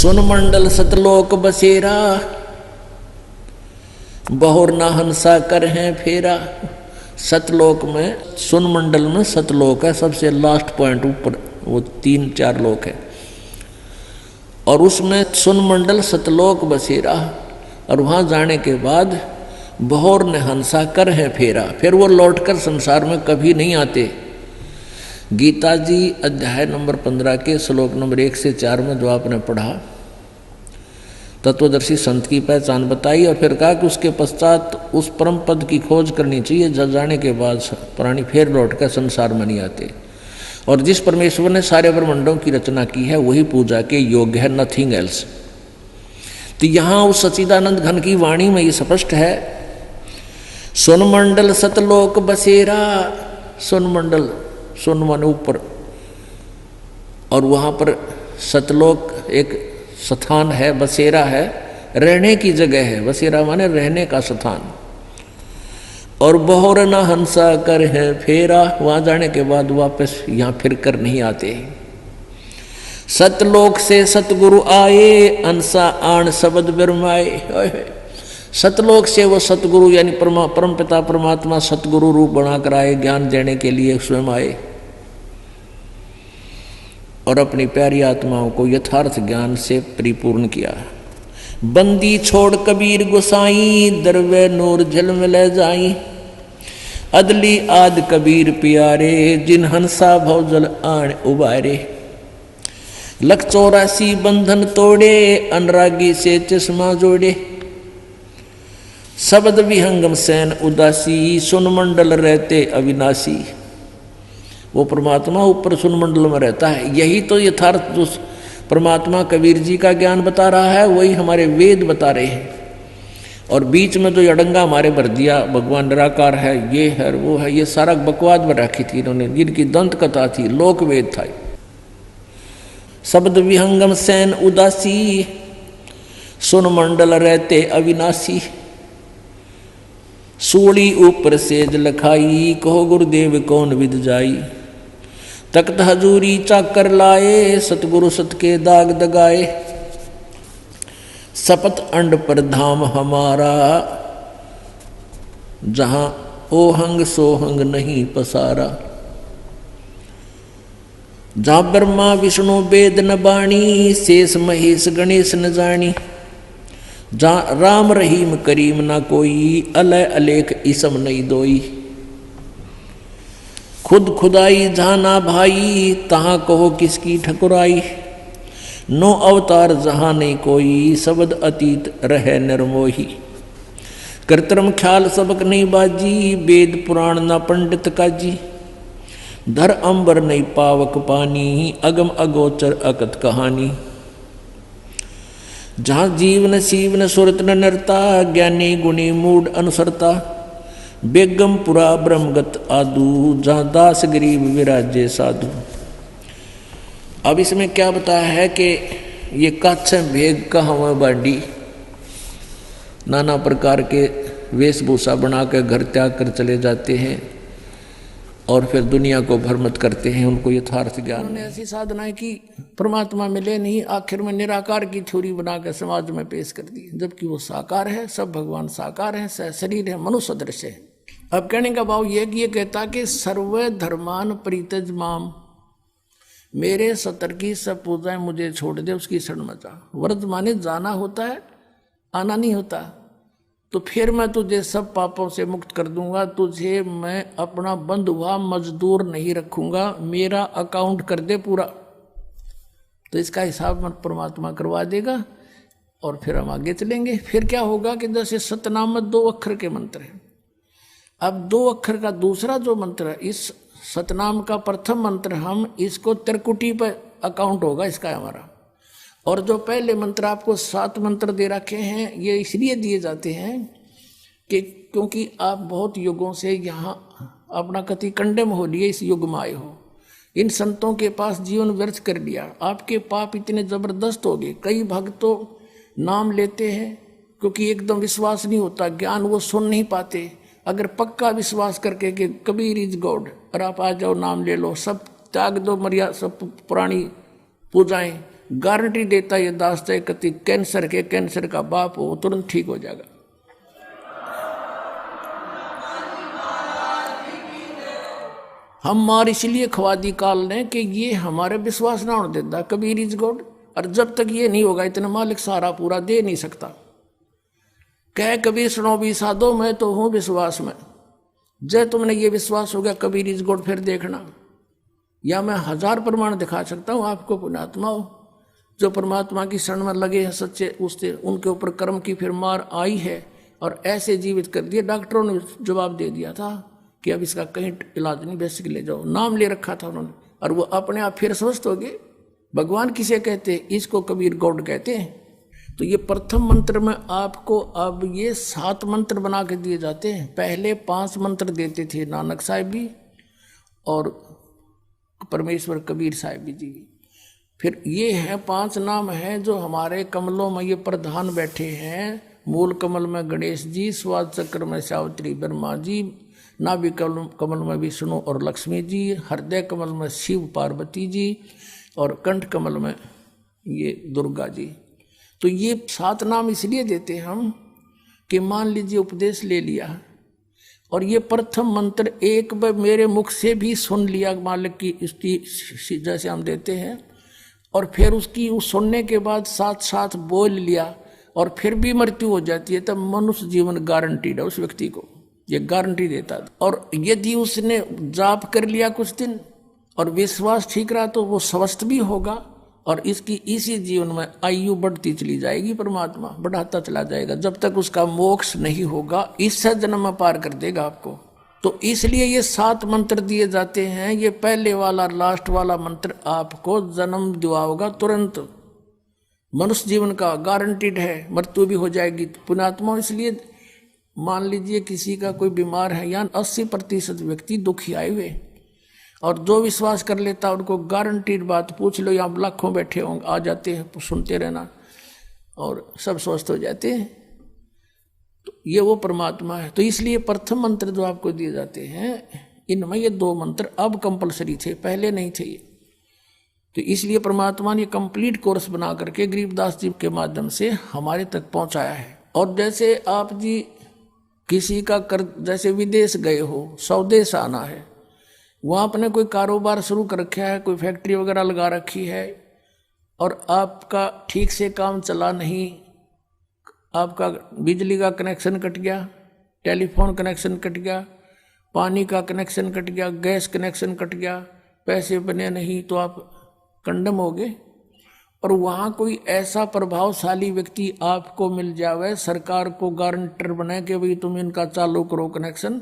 सुन मंडल सतलोक बसेरा, बहुर ना हंसा कर हैं फेरा। सतलोक में, सुन मंडल में सतलोक है, सबसे लास्ट पॉइंट ऊपर, वो 3-4 लोक है, और उसमें सुन मंडल सतलोक बसेरा। और वहाँ जाने के बाद बहुर ने हंसा कर है फेरा, फिर वो लौटकर संसार में कभी नहीं आते। गीता जी अध्याय नंबर 15 के श्लोक नंबर 1 से 4 में जो आपने पढ़ा, तत्वदर्शी संत की पहचान बताई, और फिर कहा कि उसके पश्चात उस परम पद की खोज करनी चाहिए, जब जाने के बाद प्राणी फिर लौट कर संसार में नहीं आते। और जिस परमेश्वर ने सारे ब्रह्मांडों की रचना की है वही पूजा के योग्य है, नथिंग एल्स। तो यहाँ उस सच्चिदानंद घन की वाणी में ये स्पष्ट है, सुन मंडल सतलोक बसेरा। सुन मंडल, सुन मन ऊपर, और वहाँ पर सतलोक एक स्थान है, बसेरा है, रहने की जगह है। बसेरा माने रहने का स्थान। और बहुर न हंसा कर है फेरा, वहां जाने के बाद वापस यहाँ फिर कर नहीं आते। सतलोक से सतगुरु आए, अंसा आण शब्द बिरमाए। सतलोक से वो सतगुरु यानी परम पिता परमात्मा सतगुरु रूप बनाकर आए, ज्ञान देने के लिए स्वयं आए, और अपनी प्यारी आत्माओं को यथार्थ ज्ञान से परिपूर्ण किया। बंदी छोड़ कबीर गोसाई, दरवे नूर झल में ले जाई। अदली आद कबीर प्यारे, जिन हंसा भवजल आण उबारे। लख 84 बंधन तोड़े, अनुरागी से चश्मा जोड़े। शब्द विहंगम सैन उदासी, सुन मंडल रहते अविनाशी। वो परमात्मा ऊपर सुन मंडल में रहता है। यही तो यथार्थ जो परमात्मा कबीर जी का ज्ञान बता रहा है, वही हमारे वेद बता रहे हैं। और बीच में जो अड़ंगा हमारे भर दिया, भगवान निराकार है, ये है वो है, ये सारा बकवाद में रखी थी इन्होंने, जिनकी दंत कथा थी, लोक वेद था। शब्द विहंगम सैन उदासी, सुन मंडल रहते अविनाशी। सूली ऊपर सेज लखाई, कहो गुरुदेव कौन विद जाई। तख्त हजूरी चाकर लाए, सतगुरु सत के दाग दगाए। सपत अंड पर धाम हमारा, जहां ओहंग सोहंग नहीं पसारा। जहां ब्रह्मा विष्णु वेद न बाणी, शेष महेश गणेश न जानी। जहाँ राम रहीम करीम ना कोई, अलय अलेख इसम नहीं दोई। खुद खुदाई जहाँ ना भाई, तहाँ कहो किसकी ठकुराई। नो अवतार जहाँ नहीं कोई, शब्द अतीत रहे निर्मोही। कृत्रिम ख्याल सबक नहीं बाजी, वेद पुराण ना पंडित काजी। धर अंबर नहीं पावक पानी, अगम अगोचर अकत कहानी। जहाँ जीवन सीवन सुरत न नरता, ज्ञानी गुणी मूड अनुसरता। बेगमपुरा ब्रह्मगत आदू, जहाँ दास गरीब विराजे साधु। अब इसमें क्या बताया है कि ये कच्छ भेग कहाँ बांडी, नाना प्रकार के वेशभूषा बना कर घर त्याग कर चले जाते हैं, और फिर दुनिया को भ्रमित करते हैं, उनको यथार्थ ज्ञान। उन्होंने ऐसी साधनाएं की, परमात्मा मिले नहीं, आखिर में निराकार की थ्योरी बनाकर समाज में पेश कर दी, जबकि वो साकार है, सब भगवान साकार है, शरीर है, मनुष्य सदृश है। अब कहने का भाव ये कहता कि सर्व धर्मान परित्यज माम, मेरे सतर की सब पूजाएं मुझे छोड़ दे, उसकी शरण में जा। व्रत माने जाना होता है, आना नहीं होता। तो फिर मैं तुझे सब पापों से मुक्त कर दूंगा, तुझे मैं अपना बंधुआ मजदूर नहीं रखूंगा, मेरा अकाउंट कर दे पूरा। तो इसका हिसाब मैं परमात्मा करवा देगा, और फिर हम आगे चलेंगे। फिर क्या होगा कि जैसे सतनाम 2 अक्षर के मंत्र हैं, अब 2 अक्षर का दूसरा जो मंत्र है, इस सतनाम का प्रथम मंत्र, हम इसको त्रिकुटी पर अकाउंट होगा इसका हमारा। और जो पहले मंत्र आपको 7 मंत्र दे रखे हैं, ये इसलिए दिए जाते हैं कि क्योंकि आप बहुत युगों से यहाँ अपना कति कंडम हो लिए, इस युग में आए हो, इन संतों के पास जीवन व्यर्थ कर लिया, आपके पाप इतने जबरदस्त हो गए। कई भक्त तो नाम लेते हैं क्योंकि एकदम विश्वास नहीं होता, ज्ञान वो सुन नहीं पाते। अगर पक्का विश्वास करके कि कबीर इज गॉड, और आप आ जाओ नाम ले लो, सब त्याग दो, मर्यादा सब पुरानी पूजाएं, गारंटी देता ये दास है कति कैंसर का बाप हो तुरंत ठीक हो जाएगा। हम मार इसलिए खवा दी काल ने कि ये हमारे विश्वास ना होने देता कबीर इज गॉड, और जब तक ये नहीं होगा इतना मालिक सारा पूरा दे नहीं सकता। कह कबीर सुनो भी साधो मैं तो हूं विश्वास में, जय तुमने ये विश्वास हो गया कबीर इज गॉड फिर देखना, या मैं 1000 प्रमाण दिखा सकता हूं आपको पुण्यात्मा हो जो परमात्मा की शरण में लगे हैं सच्चे, उससे उनके ऊपर कर्म की फिर मार आई है और ऐसे जीवित कर दिए। डॉक्टरों ने जवाब दे दिया था कि अब इसका कहीं इलाज नहीं, बेसिक ले जाओ, नाम ले रखा था उन्होंने, और वो अपने आप फिर स्वस्थ हो गए। भगवान किसे कहते हैं? इसको कबीर गॉड कहते हैं। तो ये प्रथम मंत्र में आपको अब ये 7 मंत्र बना के दिए जाते हैं। पहले 5 मंत्र देते थे नानक साहिब भी और परमेश्वर कबीर साहिब जी। फिर ये है 5 नाम हैं जो हमारे कमलों में ये प्रधान बैठे हैं। मूल कमल में गणेश जी, स्वाद चक्र में सावित्री ब्रह्मा जी, नाभि कमल में विष्णु और लक्ष्मी जी, हृदय कमल में शिव पार्वती जी और कंठ कमल में ये दुर्गा जी। तो ये 7 नाम इसलिए देते हम कि मान लीजिए उपदेश ले लिया और ये प्रथम मंत्र एक बार मेरे मुख से भी सुन लिया मालिक की इसकी जैसे हम देते हैं, और फिर उसकी उस सुनने के बाद साथ साथ बोल लिया और फिर भी मृत्यु हो जाती है, तब मनुष्य जीवन गारंटीड है उस व्यक्ति को, ये गारंटी देता है। और यदि उसने जाप कर लिया कुछ दिन और विश्वास ठीक रहा तो वो स्वस्थ भी होगा और इसकी इसी जीवन में आयु बढ़ती चली जाएगी, परमात्मा बढ़ाता चला जाएगा जब तक उसका मोक्ष नहीं होगा, इससे जन्म में पार कर देगा आपको। तो इसलिए ये 7 मंत्र दिए जाते हैं। ये पहले वाला लास्ट वाला मंत्र आपको जन्म दिलाओगा तुरंत, मनुष्य जीवन का गारंटीड है, मृत्यु भी हो जाएगी पुण्यात्मा। इसलिए मान लीजिए किसी का कोई बीमार है, या 80% व्यक्ति दुखी आए हुए, और जो विश्वास कर लेता उनको गारंटीड बात पूछ लो, यहाँ लाखों बैठे होंगे आ जाते हैं, सुनते रहना और सब स्वस्थ हो जाते हैं। तो ये वो परमात्मा है। तो इसलिए प्रथम मंत्र जो आपको दिए जाते हैं इनमें ये 2 मंत्र अब कंपलसरी थे, पहले नहीं थे ये। तो इसलिए परमात्मा ने कंप्लीट कोर्स बना करके गरीबदास जी के माध्यम से हमारे तक पहुंचाया है। और जैसे आप जी किसी का कर जैसे विदेश गए हो, स्वदेश आना है, वहाँ आपने कोई कारोबार शुरू कर रखा है, कोई फैक्ट्री वगैरह लगा रखी है और आपका ठीक से काम चला नहीं, आपका बिजली का कनेक्शन कट गया, टेलीफोन कनेक्शन कट गया, पानी का कनेक्शन कट गया, गैस कनेक्शन कट गया, पैसे बने नहीं तो आप कंडम हो गए। और वहाँ कोई ऐसा प्रभावशाली व्यक्ति आपको मिल जावे, सरकार को गारंटर बने कि भाई तुम इनका चालू करो कनेक्शन,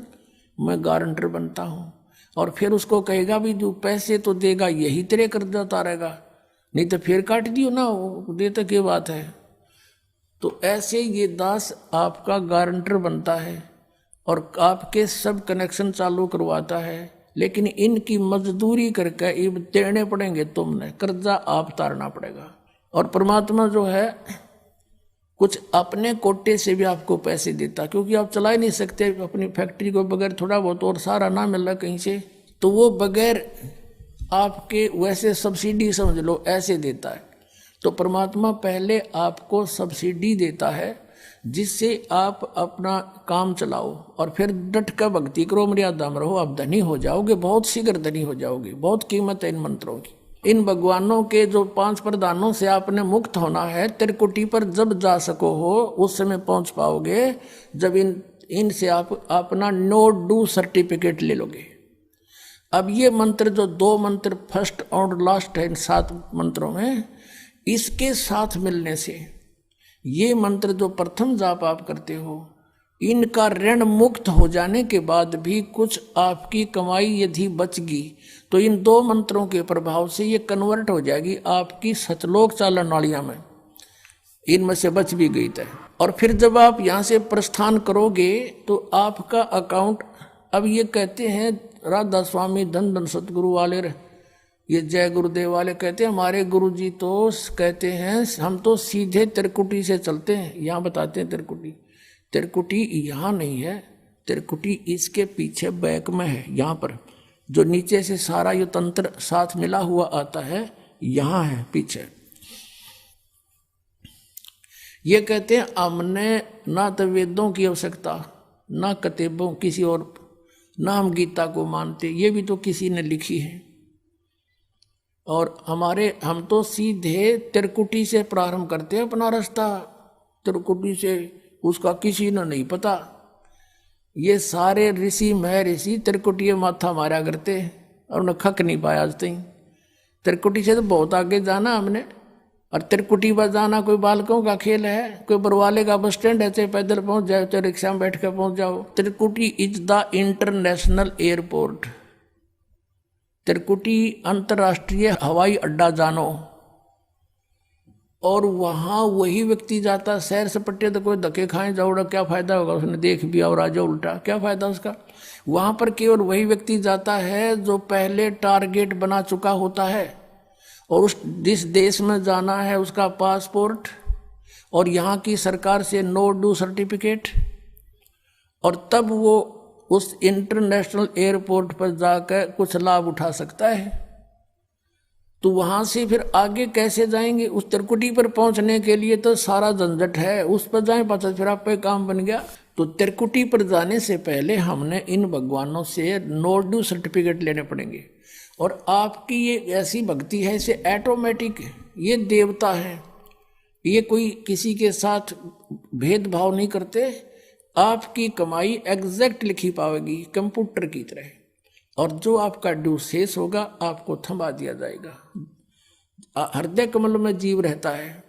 मैं गारंटर बनता हूँ, और फिर उसको कहेगा भी जो पैसे तो देगा यही तेरे कर्जा उतारेगा, नहीं तो फिर काट दियो ना, देता क्या बात है। तो ऐसे ये दास आपका गारंटर बनता है और आपके सब कनेक्शन चालू करवाता है, लेकिन इनकी मजदूरी करके ये देने पड़ेंगे, तुमने कर्जा आप तारना पड़ेगा। और परमात्मा जो है कुछ अपने कोटे से भी आपको पैसे देता, क्योंकि आप चला ही नहीं सकते अपनी फैक्ट्री को बगैर थोड़ा बहुत, और सारा ना मिल रहा कहीं से, तो वो बगैर आपके वैसे सब्सिडी समझ लो ऐसे देता है। तो परमात्मा पहले आपको सब्सिडी देता है जिससे आप अपना काम चलाओ और फिर डट कर भक्ति करो, मर्यादा में रहो, आप धनी हो जाओगे, बहुत शीघ्र धनी हो जाओगे। बहुत कीमत है इन मंत्रों की। इन भगवानों के जो 5 प्रधानों से आपने मुक्त होना है, त्रिकुटी पर जब जा सको हो उस समय पहुंच पाओगे जब इनसे आप अपना नो डू सर्टिफिकेट ले लोगे। अब ये मंत्र जो 2 मंत्र फर्स्ट और लास्ट है इन 7 मंत्रों में, इसके साथ मिलने से ये मंत्र जो प्रथम जाप आप करते हो, इनका ऋण मुक्त हो जाने के बाद भी कुछ आपकी कमाई यदि बचगी तो इन 2 मंत्रों के प्रभाव से ये कन्वर्ट हो जाएगी आपकी सतलोक चालन नालियां में, इनमें से बच भी गई तय। और फिर जब आप यहाँ से प्रस्थान करोगे तो आपका अकाउंट, अब ये कहते हैं राधा स्वामी धन धन सतगुरु वाले, ये जय गुरुदेव वाले कहते हैं, हमारे गुरुजी तो कहते हैं हम तो सीधे त्रिकुटी से चलते हैं। यहाँ बताते हैं त्रिकुटी यहाँ नहीं है, त्रिकुटी इसके पीछे बैक में है, यहाँ पर जो नीचे से सारा ये तंत्र साथ मिला हुआ आता है यहाँ है पीछे। ये कहते हैं हमने ना तो वेदों की आवश्यकता, ना किताबों किसी और, ना हम गीता को मानते, ये भी तो किसी ने लिखी है। और हम तो सीधे त्रिकुटी से प्रारंभ करते हैं अपना रास्ता, त्रिकुटी से, उसका किसी ने नहीं पता। ये सारे ऋषि महर्षि त्रिकुटी माथा मारा करते और उन्हें खक नहीं पाया आज तक। त्रिकुटी से तो बहुत आगे जाना हमने, और त्रिकुटी पर जाना कोई बालकों का खेल है, कोई बरवाले का बस स्टैंड है, चाहे पैदल पहुंच जाओ चाहे रिक्शा में बैठ कर पहुंच जाओ। त्रिकुटी इज द इंटरनेशनल एयरपोर्ट, त्रिकुटी अंतर्राष्ट्रीय हवाई अड्डा जानो। और वहां वही व्यक्ति जाता, सैर सपट्टे तो कोई धक्के खाए जाओड़ा, क्या फायदा होगा, उसने देख भी और राजा उल्टा, क्या फायदा उसका। वहां पर केवल वही व्यक्ति जाता है जो पहले टारगेट बना चुका होता है, और उस जिस देश में जाना है उसका पासपोर्ट और यहाँ की सरकार से नो ड्यू सर्टिफिकेट, और तब वो उस इंटरनेशनल एयरपोर्ट पर जाकर कुछ लाभ उठा सकता है। तो वहां से फिर आगे कैसे जाएंगे, उस त्रिकुटी पर पहुंचने के लिए तो सारा झंझट है, उस पर जाए पाचा फिर आप पे काम बन गया। तो त्रिकुटी पर जाने से पहले हमने इन भगवानों से नो ड्यू सर्टिफिकेट लेने पड़ेंगे। और आपकी ये ऐसी भक्ति है, इसे ऑटोमेटिक, ये देवता है, ये कोई किसी के साथ भेदभाव नहीं करते, आपकी कमाई एग्जैक्ट लिखी पाएगी कंप्यूटर की तरह, और जो आपका ड्यू शेष होगा आपको थमा दिया जाएगा। हृदय कमल में जीव रहता है,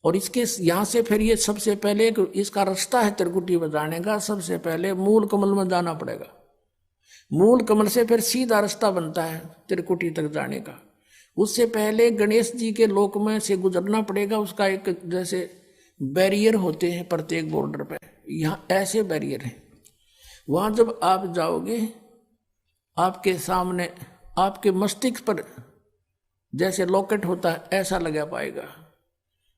और इसके यहाँ से फिर ये सबसे पहले इसका रास्ता है त्रिकुटी बजाने का, सबसे पहले मूल कमल में जाना पड़ेगा। मूल कमल से फिर सीधा रास्ता बनता है त्रिकुटी तक जाने का। उससे पहले गणेश जी के लोक में से गुजरना पड़ेगा, उसका एक जैसे बैरियर होते हैं प्रत्येक बॉर्डर पे, यहाँ ऐसे बैरियर हैं। वहाँ जब आप जाओगे आपके सामने आपके मस्तिष्क पर जैसे लॉकेट होता है ऐसा लगा पाएगा,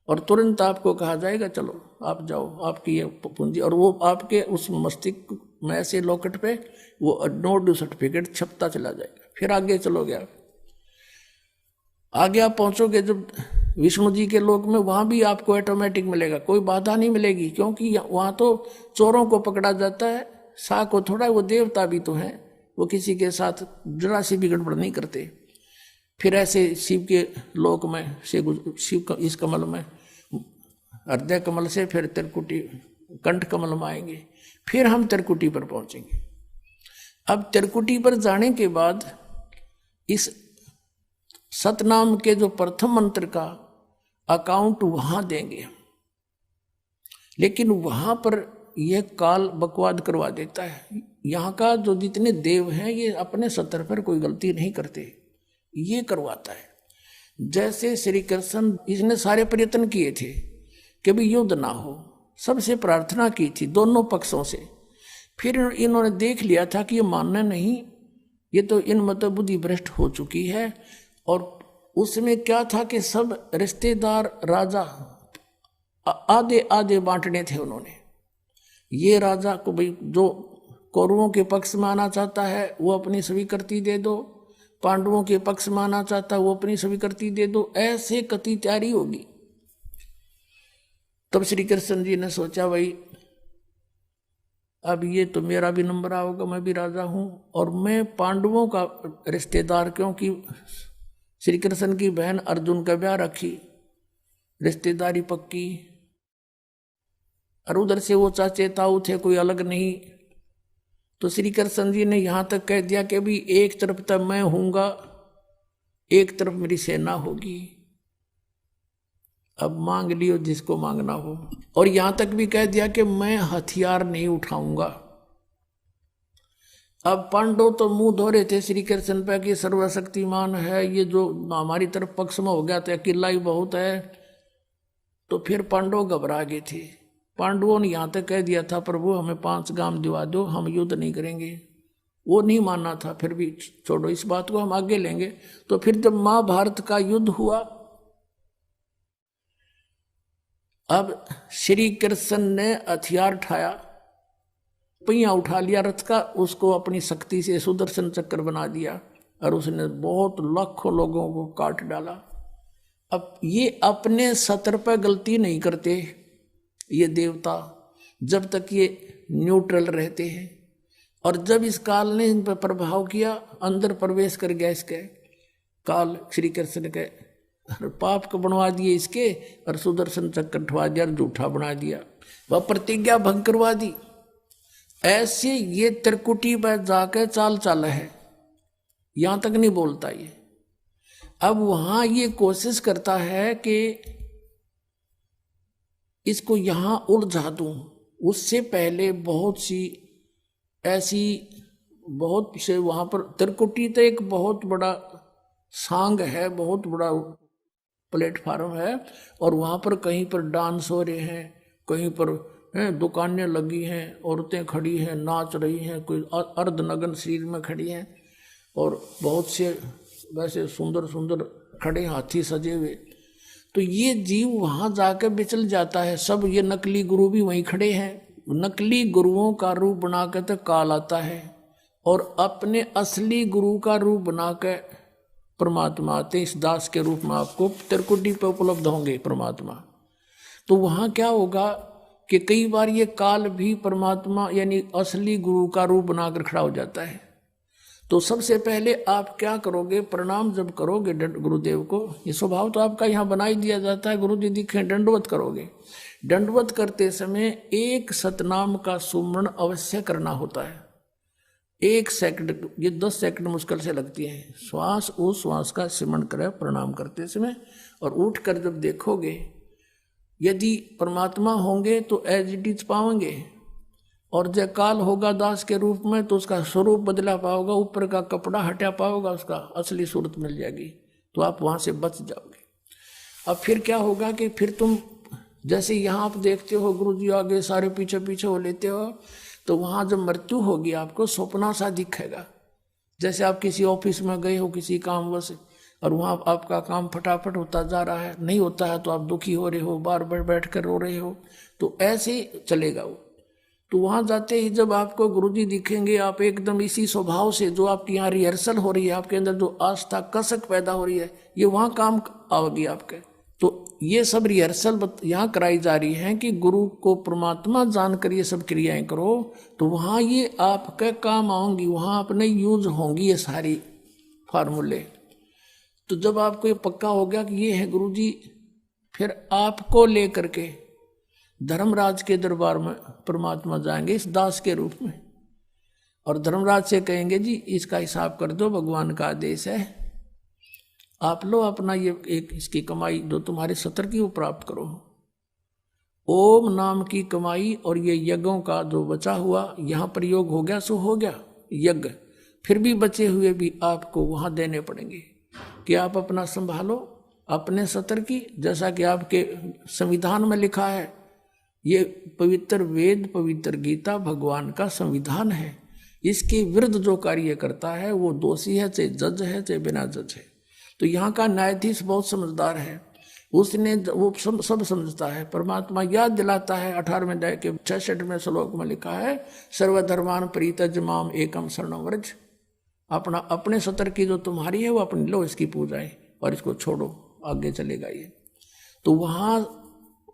और तुरंत आपको कहा जाएगा चलो आप जाओ, आपकी ये पूंजी, और वो आपके उस मस्तिष्क में ऐसे लॉकेट पे वो नो ड्यू सर्टिफिकेट छपता चला जाएगा। फिर आगे चलोगे आप, आगे आप पहुंचोगे जब विष्णु जी के लोक में, वहां भी आपको ऑटोमेटिक मिलेगा, कोई बाधा नहीं मिलेगी, क्योंकि वहां तो चोरों को पकड़ा जाता है, सा को थोड़ा, वो देवता भी तो है, वो किसी के साथ जरा सी भी गड़बड़ नहीं करते। फिर ऐसे शिव के लोक में से शिव का इस कमल में, हृदय कमल से फिर त्रिकुटी कंठ कमल में आएंगे, फिर हम त्रिकुटी पर पहुंचेंगे। अब त्रिकुटी पर जाने के बाद इस सतनाम के जो प्रथम मंत्र का अकाउंट वहां देंगे, लेकिन वहां पर यह काल बकवाद करवा देता है। यहाँ का जो जितने देव हैं ये अपने सतर पर कोई गलती नहीं करते, ये करवाता है। जैसे श्री कृष्ण, इसने सारे प्रयत्न किए थे कि भी युद्ध ना हो, सबसे प्रार्थना की थी दोनों पक्षों से, फिर इन्होंने देख लिया था कि ये मानना नहीं, ये तो इन मत बुद्धि भ्रष्ट हो चुकी है। और उसमें क्या था कि सब रिश्तेदार राजा आधे आधे बांटने थे उन्होंने। ये राजा को भाई जो कौरवों के पक्ष में आना चाहता है वो अपनी स्वीकृति दे दो, पांडवों के पक्ष में आना चाहता है वो अपनी स्वीकृति दे दो, ऐसे कति तैयारी होगी। तब श्री कृष्ण जी ने सोचा भाई अब ये तो मेरा भी नंबर आओगा, मैं भी राजा हूं, और मैं पांडवों का रिश्तेदार, क्योंकि श्री कृष्ण की बहन अर्जुन का ब्याह रखी, रिश्तेदारी पक्की, और उधर से वो चाचे ताऊ थे, कोई अलग नहीं। तो श्री कृष्ण जी ने यहां तक कह दिया कि भी एक तरफ तक मैं हूंगा, एक तरफ मेरी सेना होगी, अब मांग लियो जिसको मांगना हो। और यहां तक भी कह दिया कि मैं हथियार नहीं उठाऊंगा। अब पांडव तो मुंह धो रहे थे श्री कृष्ण पे कि सर्वशक्तिमान है, ये जो हमारी तरफ पक्ष में हो गया तो अकेला ही बहुत है। तो फिर पांडव घबरा गए थे। पांडवों ने यहाँ तक कह दिया था प्रभु हमें 5 गांव दिवा दो, हम युद्ध नहीं करेंगे। वो नहीं मानना था, फिर भी छोड़ो इस बात को, हम आगे लेंगे। तो फिर जब महाभारत का युद्ध हुआ, अब श्री कृष्ण ने हथियार उठाया, पहिया उठा लिया रथ का, उसको अपनी शक्ति से सुदर्शन चक्र बना दिया, और उसने बहुत लाखों लोगों को काट डाला। अब ये अपने सतर पर गलती नहीं करते, ये देवता, जब तक ये न्यूट्रल रहते हैं। और जब इस काल ने इन पर प्रभाव किया, अंदर प्रवेश कर गया इसके काल, श्री कृष्ण के पाप को बनवा दिए इसके, और सुदर्शन चक्र उठवा दिया और झूठा बना दिया, वह प्रतिज्ञा भंग करवा दी। ऐसे ये त्रिकुटी पर जाकर चाल चाला है, यहां तक नहीं बोलता ये। अब वहां ये कोशिश करता है कि इसको यहां उलझा दूं। उससे पहले बहुत सी ऐसी, बहुत से वहां पर त्रिकुटी तो एक बहुत बड़ा सांग है, बहुत बड़ा प्लेटफार्म है, और वहां पर कहीं पर डांस हो रहे हैं, कहीं पर दुकानें लगी हैं, औरतें खड़ी हैं, नाच रही हैं, कोई अर्धनग्न शरीर में खड़ी हैं, और बहुत से वैसे सुंदर सुंदर खड़े हाथी सजे हुए। तो ये जीव वहां जाकर बिचल जाता है। सब ये नकली गुरु भी वहीं खड़े हैं, नकली गुरुओं का रूप बनाकर तो काल आता है, और अपने असली गुरु का रूप बनाकर परमात्मा आते। इस दास के रूप में आपको त्रिकुटी पे उपलब्ध होंगे परमात्मा। तो वहां क्या होगा कि कई बार ये काल भी परमात्मा यानी असली गुरु का रूप बनाकर खड़ा हो जाता है। तो सबसे पहले आप क्या करोगे, प्रणाम जब करोगे गुरुदेव को, ये स्वभाव तो आपका यहाँ बना ही दिया जाता है, गुरु जी दिखे दंडवत करोगे। दंडवत करते समय एक सतनाम का सुमरण अवश्य करना होता है। 1 सेकंड, ये 10 सेकंड मुश्किल से लगती है। श्वास उस श्वास का सिमरण करें प्रणाम करते समय, और उठकर जब देखोगे यदि परमात्मा होंगे तो एज इट इज पाओगे, और जय काल होगा दास के रूप में तो उसका स्वरूप बदला पाओगा, ऊपर का कपड़ा हटा पाओगा, उसका असली सूरत मिल जाएगी, तो आप वहां से बच जाओगे। अब फिर क्या होगा कि फिर तुम जैसे यहाँ आप देखते हो गुरु जी आगे सारे पीछे पीछे हो लेते हो, तो वहां जब मृत्यु होगी आपको स्वप्ना सा दिखेगा। जैसे आप किसी ऑफिस में गए हो किसी कामवश, और वहां आपका काम फटाफट होता जा रहा है, नहीं होता है तो आप दुखी हो रहे हो, बार बार बैठ कर रो रहे हो, तो ऐसे ही चलेगा वो। तो वहां जाते ही जब आपको गुरुजी दिखेंगे, आप एकदम इसी स्वभाव से, जो आपकी यहाँ रिहर्सल हो रही है, आपके अंदर जो आस्था कसक पैदा हो रही है, ये वहां काम आओगी आपके। तो ये सब रिहर्सल यहाँ कराई जा रही है कि गुरु को परमात्मा जानकर ये सब क्रियाएं करो, तो वहां ये आपके काम आऊंगी, वहां अपने यूज होंगी ये सारी फार्मूले। तो जब आपको ये पक्का हो गया कि ये है गुरुजी, फिर आपको लेकर के धर्मराज के दरबार में परमात्मा जाएंगे इस दास के रूप में, और धर्मराज से कहेंगे जी इसका हिसाब कर दो, भगवान का आदेश है, आप लो अपना ये एक इसकी कमाई जो तुम्हारे सत्र की वो प्राप्त करो। ओम नाम की कमाई और ये यज्ञों का जो बचा हुआ यहाँ प्रयोग हो गया सो हो गया यज्ञ, फिर भी बचे हुए भी आपको वहाँ देने पड़ेंगे कि आप अपना संभालो अपने सत्र की। जैसा कि आपके संविधान में लिखा है, ये पवित्र वेद पवित्र गीता भगवान का संविधान है, इसके विरुद्ध जो कार्य करता है वो दोषी है, चाहे जज है चाहे बिना जज है। तो यहाँ का न्यायाधीश बहुत समझदार है, उसने वो सब समझता है। परमात्मा याद दिलाता है 18वें अध्याय के 66वें श्लोक में लिखा है, सर्वधर्मान परित्यज्य माम एकम शरणं व्रज। अपना अपने सत्र की जो तुम्हारी है वो अपनी लो, इसकी पूजाएं और इसको छोड़ो, आगे चलेगा ये। तो वहाँ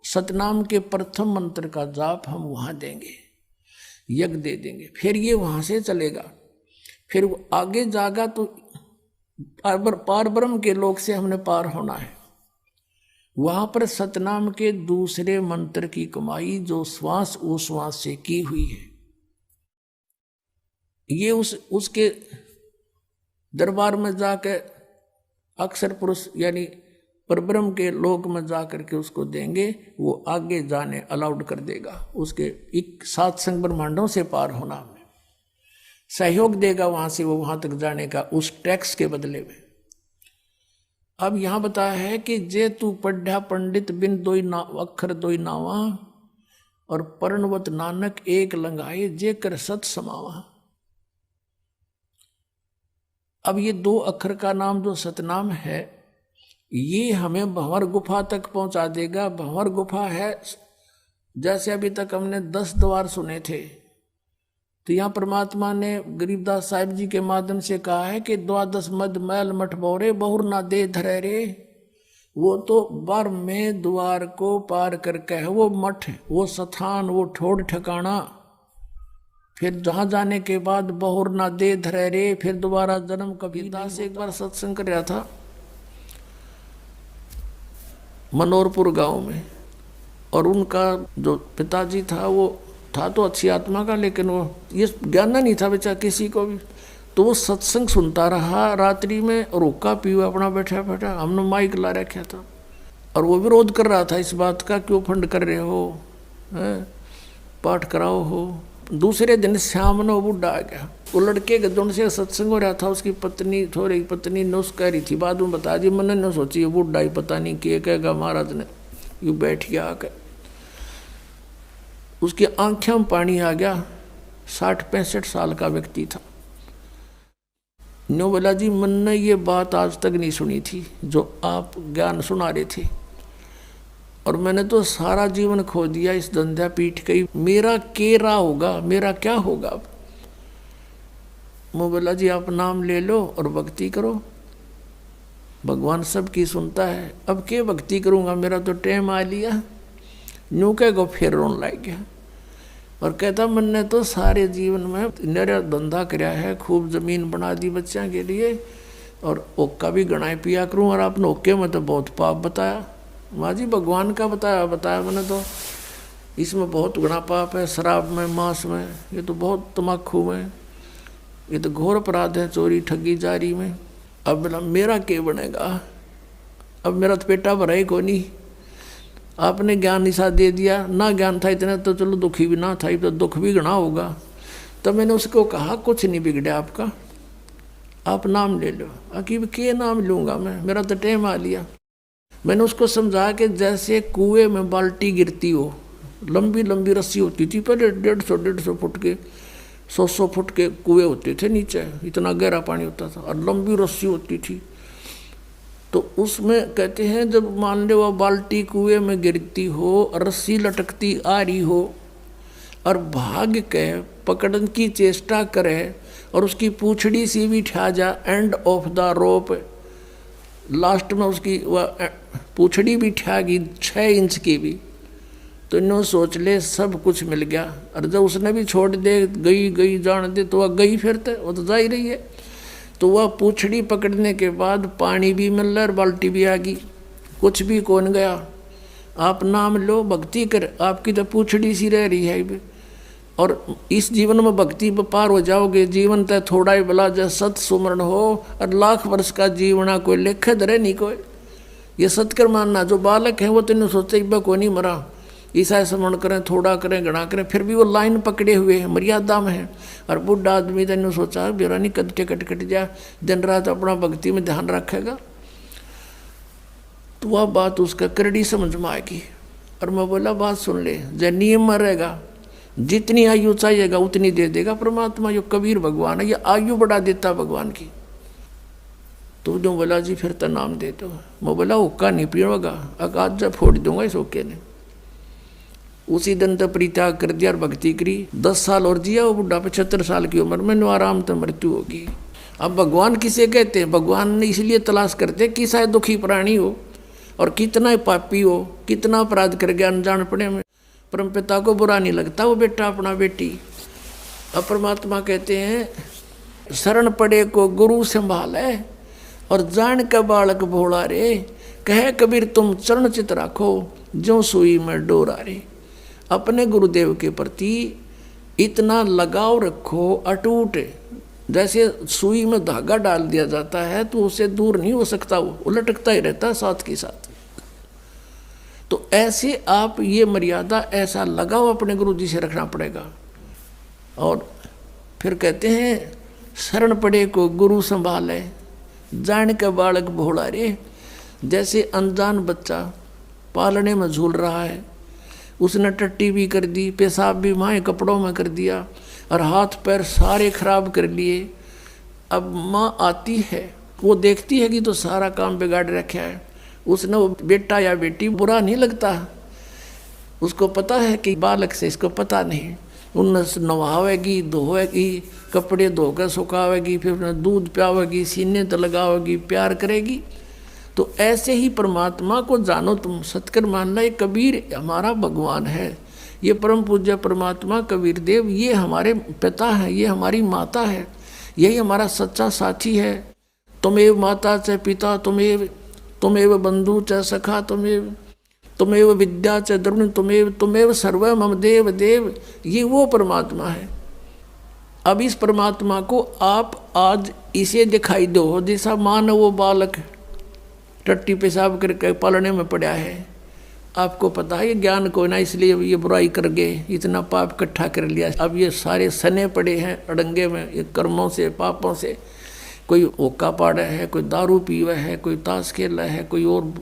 सतनाम के प्रथम मंत्र का जाप हम वहाँ देंगे, यज्ञ दे देंगे, फिर ये वहाँ से चलेगा। फिर वो आगे जागा तो पार ब्रह्म के लोक से हमने पार होना है। वहां पर सतनाम के दूसरे मंत्र की कमाई जो श्वास उश्वास से की हुई है, ये उसके दरबार में जाकर अक्षर पुरुष यानी परब्रह्म के लोक में जाकर के उसको देंगे, वो आगे जाने अलाउड कर देगा, उसके 7 संग ब्रह्मांडों से पार होना में सहयोग देगा, वहां से वो वहां तक जाने का उस टैक्स के बदले में। अब यहां बताया है कि जे तू पढ़ा पंडित बिन दोई ना अक्षर दोई नावा, और पर्णवत नानक एक लंगाए जे कर सत समावा। अब ये 2 अक्षर का नाम जो सतनाम है, ये हमें भंवर गुफा तक पहुंचा देगा। भंवर गुफा है, जैसे अभी तक हमने 10 द्वार सुने थे, तो यहाँ परमात्मा ने गरीबदास साहिब जी के माध्यम से कहा है कि 12 मद मैल मठ बोरे बहुर ना दे धरे रे। वो तो बर में द्वार को पार करके है वो मठ, वो स्थान, वो ठोड़ ठिकाना। फिर जहां जाने के बाद बहुर ना दे धरे रे, फिर दोबारा जन्म कभी। दास एक बार सत्संग कर रहा था मनोरपुर गांव में, और उनका जो पिताजी था वो था तो अच्छी आत्मा का, लेकिन वो ये ज्ञान नहीं था बेचारा किसी को भी। तो वो सत्संग सुनता रहा रात्रि में, और हुक्का पीवा अपना बैठा बैठा, हमने माइक ला रखा था, और वो विरोध कर रहा था इस बात का, क्यों फंड कर रहे हो, पाठ कराओ हो। दूसरे दिन शाम ने वो बुढ़ा आ गया। वो लड़के के जोन से सत्संग हो रहा था, उसकी पत्नी, थोड़ी पत्नी नुस कह रही थी, बाद में बता दी, मैंने न सोची बुढ़ा ही पता नहीं क्या कहेगा महाराज ने। यूँ बैठ गया आकर, उसकी आंखों में पानी आ गया। 60-65 साल का व्यक्ति था। न्यू बोला जी मैंने ये बात आज तक नहीं सुनी थी जो आप ज्ञान सुना रहे थे, और मैंने तो सारा जीवन खो दिया इस धंधा पीठ गई, मेरा केरा होगा, मेरा क्या होगा अब। मैं बोला जी आप नाम ले लो और भक्ति करो, भगवान सबकी सुनता है। अब क्या भक्ति करूँगा, मेरा तो टाइम आ लिया। न्यू कह गो फिर रोन लग गया, और कहता मैंने तो सारे जीवन में मेरा धंधा कराया है, खूब जमीन बना दी बच्चों के लिए, और ओक्का भी गणाए पिया करूँ, और आपने ओक्के में तो बहुत पाप बताया। माँ जी भगवान का बताया मैंने तो, इसमें बहुत गुना पाप है, शराब में, मांस में, ये तो बहुत तम्बाकू में, ये तो घोर अपराध है, चोरी ठगी जारी में। अब बोला मेरा क्या बनेगा, अब मेरा तो पेटा भरा ही को नहीं। आपने ज्ञान निशा दे दिया, ना ज्ञान था इतना तो चलो दुखी भी ना था, तो दुख भी गणा होगा। तो मैंने उसको कहा कुछ नहीं बिगड़ा आपका, आप नाम ले लो। अकीब के नाम लूँगा मैं, मेरा तो टाइम आ लिया। मैंने उसको समझा कि जैसे कुएं में बाल्टी गिरती हो, लंबी लंबी रस्सी होती थी पहले, 150 फुट के, 100 फुट के कुएं होते थे नीचे, इतना गहरा पानी होता था, और लंबी रस्सी होती थी। तो उसमें कहते हैं जब मान लो वह बाल्टी कुएं में गिरती हो, रस्सी लटकती आ रही हो, और भाग के पकड़ने की चेष्टा करे, और उसकी पूंछड़ी सी भी ठा जा end of the rope, last में उसकी वह पूंछड़ी भी ठा गई 6 इंच की भी, तो इन्होंने सोच ले सब कुछ मिल गया। और जब उसने भी छोड़ दे, गई जान दे, तो वह गई फिरते, वो तो जा ही रही है। तो वह पूंछड़ी पकड़ने के बाद पानी भी मिल रहा और बाल्टी भी आ गई, कुछ भी कौन गया। आप नाम लो, भक्ति कर, आपकी तो पूंछड़ी सी रह रही है। और इस जीवन में भक्ति पार हो जाओगे। जीवन तय थोड़ा ही भला, जब सत सुमरण हो, और लाख वर्ष का जीवना कोई लेखे धरे नहीं कोई। ये सत्कर मानना, जो बालक है वो तेने सोचे को नहीं मरा, ईसा स्मरण करें, थोड़ा करें, घना करें, फिर भी वो लाइन पकड़े हुए हैं, मर्यादा में है। और बुढ़ा आदमी तेने सोचा बेरा नहीं कदटे कट जा, दिन रात अपना भक्ति में ध्यान रखेगा, तो वह बात उसका करड़ी समझ में आएगी। और मैं बोला बात सुन ले, जब नियम में रहेगा, जितनी आयु चाहिएगा उतनी दे देगा परमात्मा। यो कबीर भगवान है, ये आयु बढ़ा देता भगवान की। तो जो बोला जी फिर तो नाम दे दो। मैं बोला हुक्का नहीं पीऊंगा, आज जब फोड़ दूंगा इस हुक्के ने। उसी दिन तो परित्याग कर दिया और भक्ति करी। 10 साल और जिया वो बुढ़ा, 75 साल की उम्र में आराम तो मृत्यु होगी। अब भगवान किसे कहते हैं? भगवान ने इसलिए तलाश करते कि शायद दुखी प्राणी हो, और कितना पापी हो, कितना अपराध कर गया अनजान पड़े में, परम पिता को बुरा नहीं लगता वो बेटा अपना बेटी। अब परमात्मा कहते हैं शरण पड़े को गुरु संभाले, और जान का बालक भोला रे, कहे कबीर तुम चरण चित राखो, जो सुई में डोरा रे। अपने गुरुदेव के प्रति इतना लगाव रखो अटूट, जैसे सुई में धागा डाल दिया जाता है तो उससे दूर नहीं हो सकता, वो लटकता ही रहता है साथ के साथ। तो ऐसे आप ये मर्यादा, ऐसा लगाव अपने गुरु जी से रखना पड़ेगा। और फिर कहते हैं शरण पड़े को गुरु संभाले, जान के बालक भोला रे। जैसे अनजान बच्चा पालने में झूल रहा है, उसने टट्टी भी कर दी, पेशाब भी माए कपड़ों में कर दिया, और हाथ पैर सारे खराब कर लिए। अब माँ आती है, वो देखती है कि तो सारा काम बिगाड़ रखा है। उसने वो बेटा या बेटी बुरा नहीं लगता, उसको पता है कि बालक से इसको पता नहीं। उन्हें नवावेगी, धोएगी, कपड़े धोकर सुखावेगी, फिर उन्हें दूध पियावेगी, सीने तो लगावेगी, प्यार करेगी। तो ऐसे ही परमात्मा को जानो तुम, सतकर मानना ये कबीर हमारा भगवान है, ये परम पूज्य परमात्मा कबीर देव ये हमारे पिता हैं, ये हमारी माता है, यही हमारा सच्चा साथी है। तुमेव माता च पिता तुमेव बंधु च सखा तुमेव विद्या च द्रविण तुमेव सर्व मम देव देव, ये वो परमात्मा है। अब इस परमात्मा को आप आज इसे दिखाई दो, जैसा मानो वो बालक टट्टी पेशाब करके पालने में पड़ा है, आपको पता है ये ज्ञान को ना, इसलिए ये बुराई कर गए, इतना पाप इकट्ठा कर लिया, अब ये सारे सने पड़े हैं अड़ंगे में, ये कर्मों से पापों से। कोई ओका पाड़ा है, कोई दारू पीवा है, कोई ताश खेला है, कोई और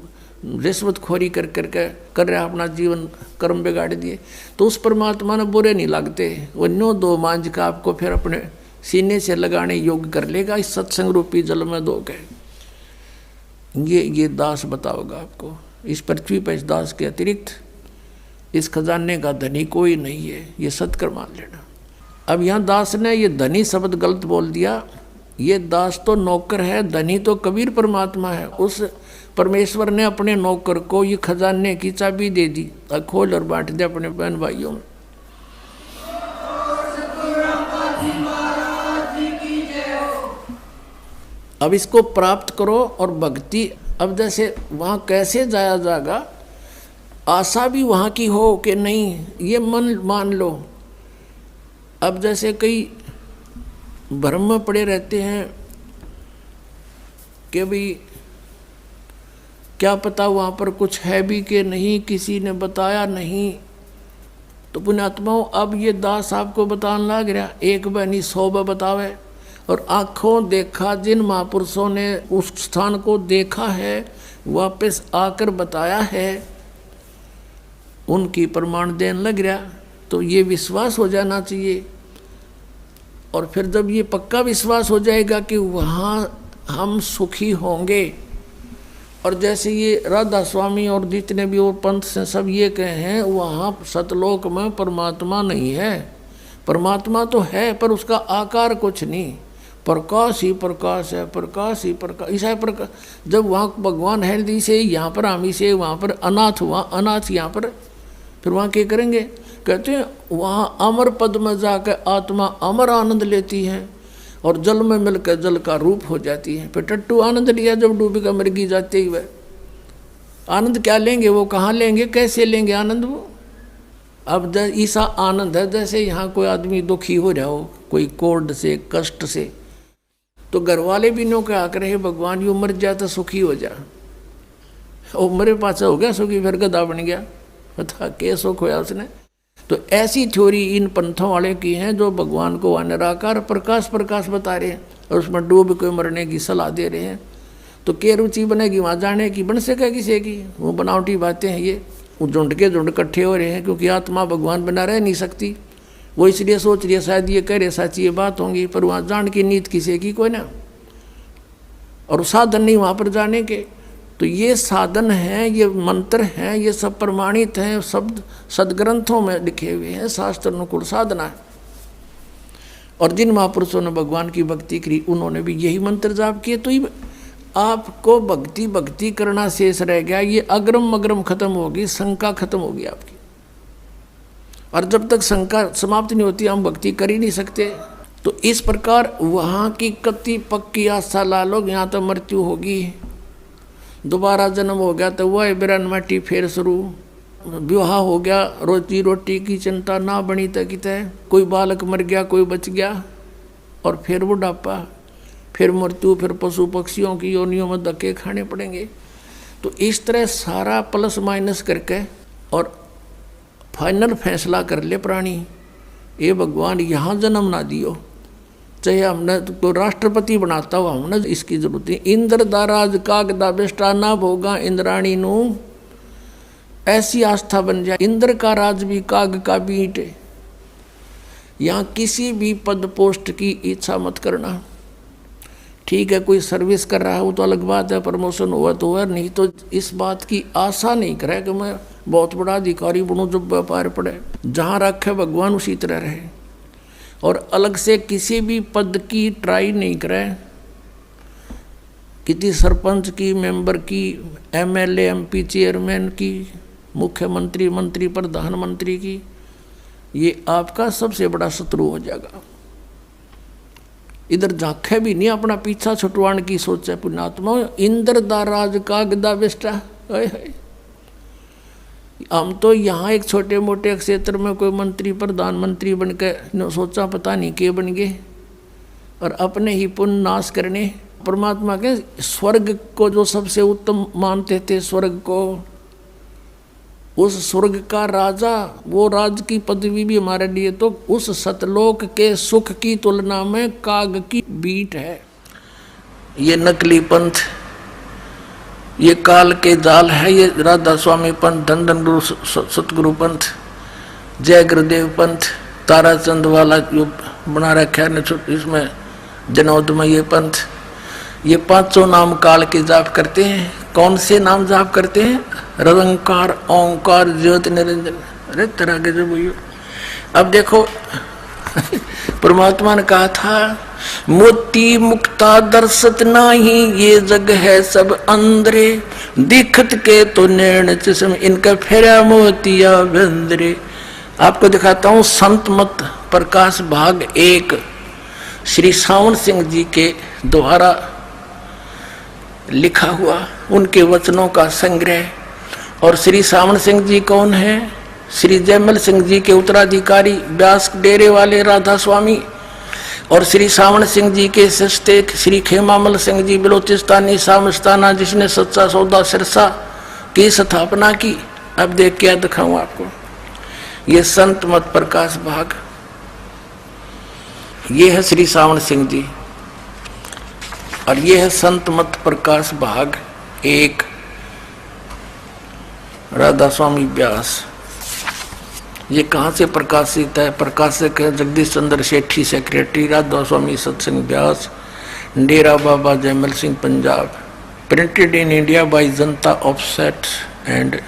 रिश्वतखोरी कर रहा अपना जीवन कर्म बिगाड़ दिए। तो उस परमात्मा ने बुरे नहीं लगते, वो नो दो मांझ का आपको फिर अपने सीने से लगाने योग्य कर लेगा इस सत्संग रूपी जल में दो के। ये दास बताओगा आपको, इस पृथ्वी पर इस दास के अतिरिक्त इस खजाने का धनी कोई नहीं है, ये सत्कर मान लेना। अब यहाँ दास ने ये धनी शब्द गलत बोल दिया, ये दास तो नौकर है, धनी तो कबीर परमात्मा है। उस परमेश्वर ने अपने नौकर को ये खजाने की चाबी दे दी, खोल और बांट दे अपने बहन भाइयों में। अब इसको प्राप्त करो और भक्ति, अब जैसे वहाँ कैसे जाया जाएगा, आशा भी वहाँ की हो कि नहीं ये मन मान लो। अब जैसे कई भ्रम में पड़े रहते हैं कि भाई क्या पता वहाँ पर कुछ है भी कि नहीं, किसी ने बताया नहीं। तो पुण्यात्माओं अब ये दास आपको बताने लग रहा, एक बहनी 100 बतावे, और आँखों देखा जिन महापुरुषों ने उस स्थान को देखा है वापस आकर बताया है, उनकी प्रमाण देने लग रहा। तो ये विश्वास हो जाना चाहिए, और फिर जब ये पक्का विश्वास हो जाएगा कि वहाँ हम सुखी होंगे, और जैसे ये राधा स्वामी और जितने भी और पंथ से सब ये कहे हैं वहाँ सतलोक में परमात्मा नहीं है, परमात्मा तो है पर उसका आकार कुछ नहीं, प्रकाश ही प्रकाश है, प्रकाश ही प्रकाश, ऐसा प्रकाश। जब वहाँ भगवान है दी से, यहाँ पर हामी से, वहाँ पर अनाथ हुआ अनाथ, यहाँ पर फिर वहाँ क्या करेंगे, कहते हैं वहाँ अमर पद में जाकर आत्मा अमर आनंद लेती है और जल में मिलकर जल का रूप हो जाती है। फिर टट्टू आनंद लिया जब डूबी का मृगी जाते ही वह आनंद क्या लेंगे, वो कहाँ लेंगे, कैसे लेंगे आनंद वो। अब ऐसा आनंद है जैसे यहाँ कोई आदमी दुखी हो रहा हो कोई कोर्ड से कष्ट से, तो घर वाले भी नो क्या करे भगवान यू मर जा तो सुखी हो जा, वो मरे पाछा हो गया सुखी, फिर गधा बन गया, बता के सुख होया उसने। तो ऐसी थ्योरी इन पंथों वाले की हैं जो भगवान को निराकार प्रकाश प्रकाश बता रहे हैं और उसमें डूब के मरने की सलाह दे रहे हैं। तो क्या रुचि बनेगी वहाँ जाने की, बन सके किसी की, वो बनावटी बातें हैं ये। वो झुंड के झुंड इकट्ठे हो रहे हैं क्योंकि आत्मा भगवान बना रह नहीं सकती, वो इसलिए सोच रही है शायद ये कह रहे सच्ची ये बात होंगी, पर वहाँ जान की नीत किसी की कोई ना, और साधन नहीं वहाँ पर जाने के। तो ये साधन हैं, ये मंत्र हैं, ये सब प्रमाणित हैं, शब्द सदग्रंथों में लिखे हुए हैं, शास्त्र अनुकूल साधना है। और जिन महापुरुषों ने भगवान की भक्ति करी उन्होंने भी यही मंत्र जाप किए। तो आपको भक्ति भक्ति करना शेष रह गया, ये अग्रम अग्रम खत्म होगी, शंका खत्म होगी आपकी। और जब तक शंका समाप्त नहीं होती हम भक्ति कर ही नहीं सकते। तो इस प्रकार वहाँ की कति पक्की आशा ला लो, यहाँ तो मृत्यु होगी, दोबारा जन्म हो गया तो वह बिरन माटी फिर शुरू, विवाह हो गया, रोजी रोटी की चिंता ना बनी तक, कोई बालक मर गया कोई बच गया, और फिर बुढ़ापा, फिर मृत्यु, फिर पशु पक्षियों की योनियों में धक्के खाने पड़ेंगे। तो इस तरह सारा प्लस माइनस करके और फाइनल फैसला कर ले प्राणी, ये भगवान यहाँ जन्म ना दियो, चाहे हमने तो राष्ट्रपति बनाता हुआ हमने इसकी जरूरत है। इंद्र दाराज कागदा बेष्टा ना भोगा इंद्राणी नू, ऐसी आस्था बन जाए। इंद्र का राज भी काग का भी ईंट, यहाँ किसी भी पद पोस्ट की इच्छा मत करना। ठीक है कोई सर्विस कर रहा है वो तो अलग बात है, प्रमोशन हुआ तो हुआ, नहीं तो इस बात की आशा नहीं करे कि मैं बहुत बड़ा अधिकारी बनूं जब व्यापार पड़े। जहाँ रखे भगवान उसी तरह रहे, और अलग से किसी भी पद की ट्राई नहीं करे। किसी सरपंच की, मेंबर की, एमएलए, एमपी, चेयरमैन की, मुख्यमंत्री, मंत्री, प्रधानमंत्री की, ये आपका सबसे बड़ा शत्रु हो जाएगा। इधर झांके भी नहीं, अपना पीछा छुटवाने की सोचे पुण्यात्मा। इंद्र दा राज का गदा बेस्टा, हम तो यहाँ एक छोटे मोटे क्षेत्र में कोई मंत्री, प्रधानमंत्री बन के सोचा पता नहीं के बन गए, और अपने ही पुण्य नाश करने। परमात्मा के स्वर्ग को जो सबसे उत्तम मानते थे, स्वर्ग को, उस स्वर्ग का राजा, वो राज की पदवी भी हमारे लिए तो उस सतलोक के सुख की तुलना में काग की बीट है। ये नकली पंथ, ये काल के जाल है, ये राधा स्वामी पंथ, धन गुरु सतगुरु पंथ, जय गुरुदेव पंथ, ताराचंद वाला जो बना रखा है इसमें जनोदमय पंथ, ये पांचों नाम काल के जाप करते हैं। कौन से नाम जाप करते हैं? निरंकार, ओंकार, ज्योति निरंजन। अरे तरह के जो भैया, अब देखो परमात्मा ने कहा था, मोती मुक्ता दर्शत नाही, ये जग है सब अंदरे, दिखत के तो नैन चश्म, इनका फेरा मोतिया बंदरे। आपको दिखाता हूं संत मत प्रकाश भाग 1, श्री सावन सिंह जी के द्वारा लिखा हुआ उनके वचनों का संग्रह। और श्री सावन सिंह जी कौन है? श्री जयमल सिंह जी के उत्तराधिकारी, व्यास डेरे वाले राधा स्वामी, और श्री सावन सिंह जी के सस्ते श्री खेमामल सिंह जी बलोचिस्तानी सामस्ताना, जिसने सच्चा सौदा सिरसा की स्थापना की। अब देख क्या दिखाऊं आपको, ये संत मत प्रकाश भाग, ये है श्री सावन सिंह जी, और ये है संत मत प्रकाश भाग 1, राधा स्वामी व्यास। ये कहाँ से प्रकाशित है? प्रकाशक है Jagdish Chandra Sethi, secretary, Radha Swami Satsang Beas, Dera Baba Jaimal Singh, Punjab. Printed in India by Janata offset and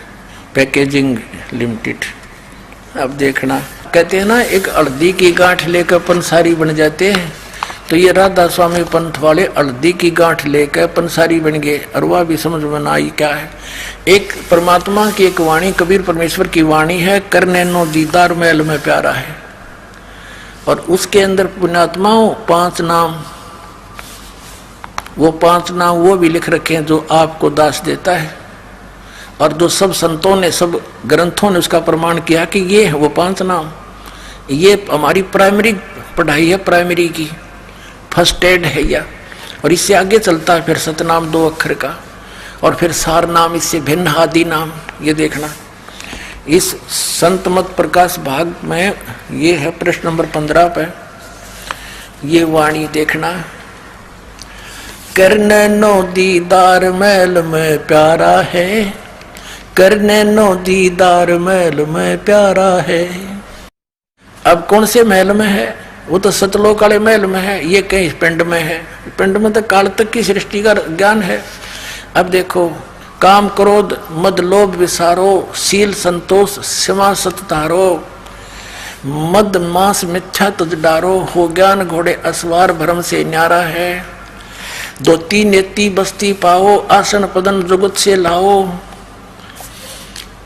packaging limited. अब देखना, कहते हैं ना एक हल्दी की गांठ लेकर पंसारी बन जाते हैं, तो ये राधा स्वामी पंथ वाले हल्दी की गांठ लेकर पंसारी बन गए। और वह भी समझ में आई क्या है। एक परमात्मा की एक वाणी, कबीर परमेश्वर की वाणी है, करने नो दीदार मैल में प्यारा है। और उसके अंदर पुण्यात्माओं 5 नाम, वो 5 नाम वो भी लिख रखे हैं जो आपको दास देता है, और जो सब संतों ने, सब ग्रंथों ने उसका प्रमाण किया कि ये है वो 5 नाम। ये हमारी प्राइमरी पढ़ाई है, प्राइमरी की फर्स्ट एड है यह। और इससे आगे चलता है फिर सतनाम 2 अक्षर का, और फिर सार नाम, इससे भिन्न आदि नाम। ये देखना इस संत मत प्रकाश भाग में, ये है प्रश्न नंबर 15 पे, ये वाणी देखना, करने नो दीदार मैल में प्यारा है, करने नो दीदार मैल में प्यारा है। अब कौन से महल में है? वो तो सतलोक वाले महल में है, ये कहीं पिंड में है। पिंड में तो काल तक की सृष्टि का ज्ञान है। अब देखो, काम क्रोध मद लोभ विसारो, शील संतोष क्षमा सत तारो, मद मांस मिथ्या तुझ डारो, हो ज्ञान घोड़े असवार भरम से न्यारा है, 2 नेति बस्ती पाओ, आसन पदन जुगत से लाओ,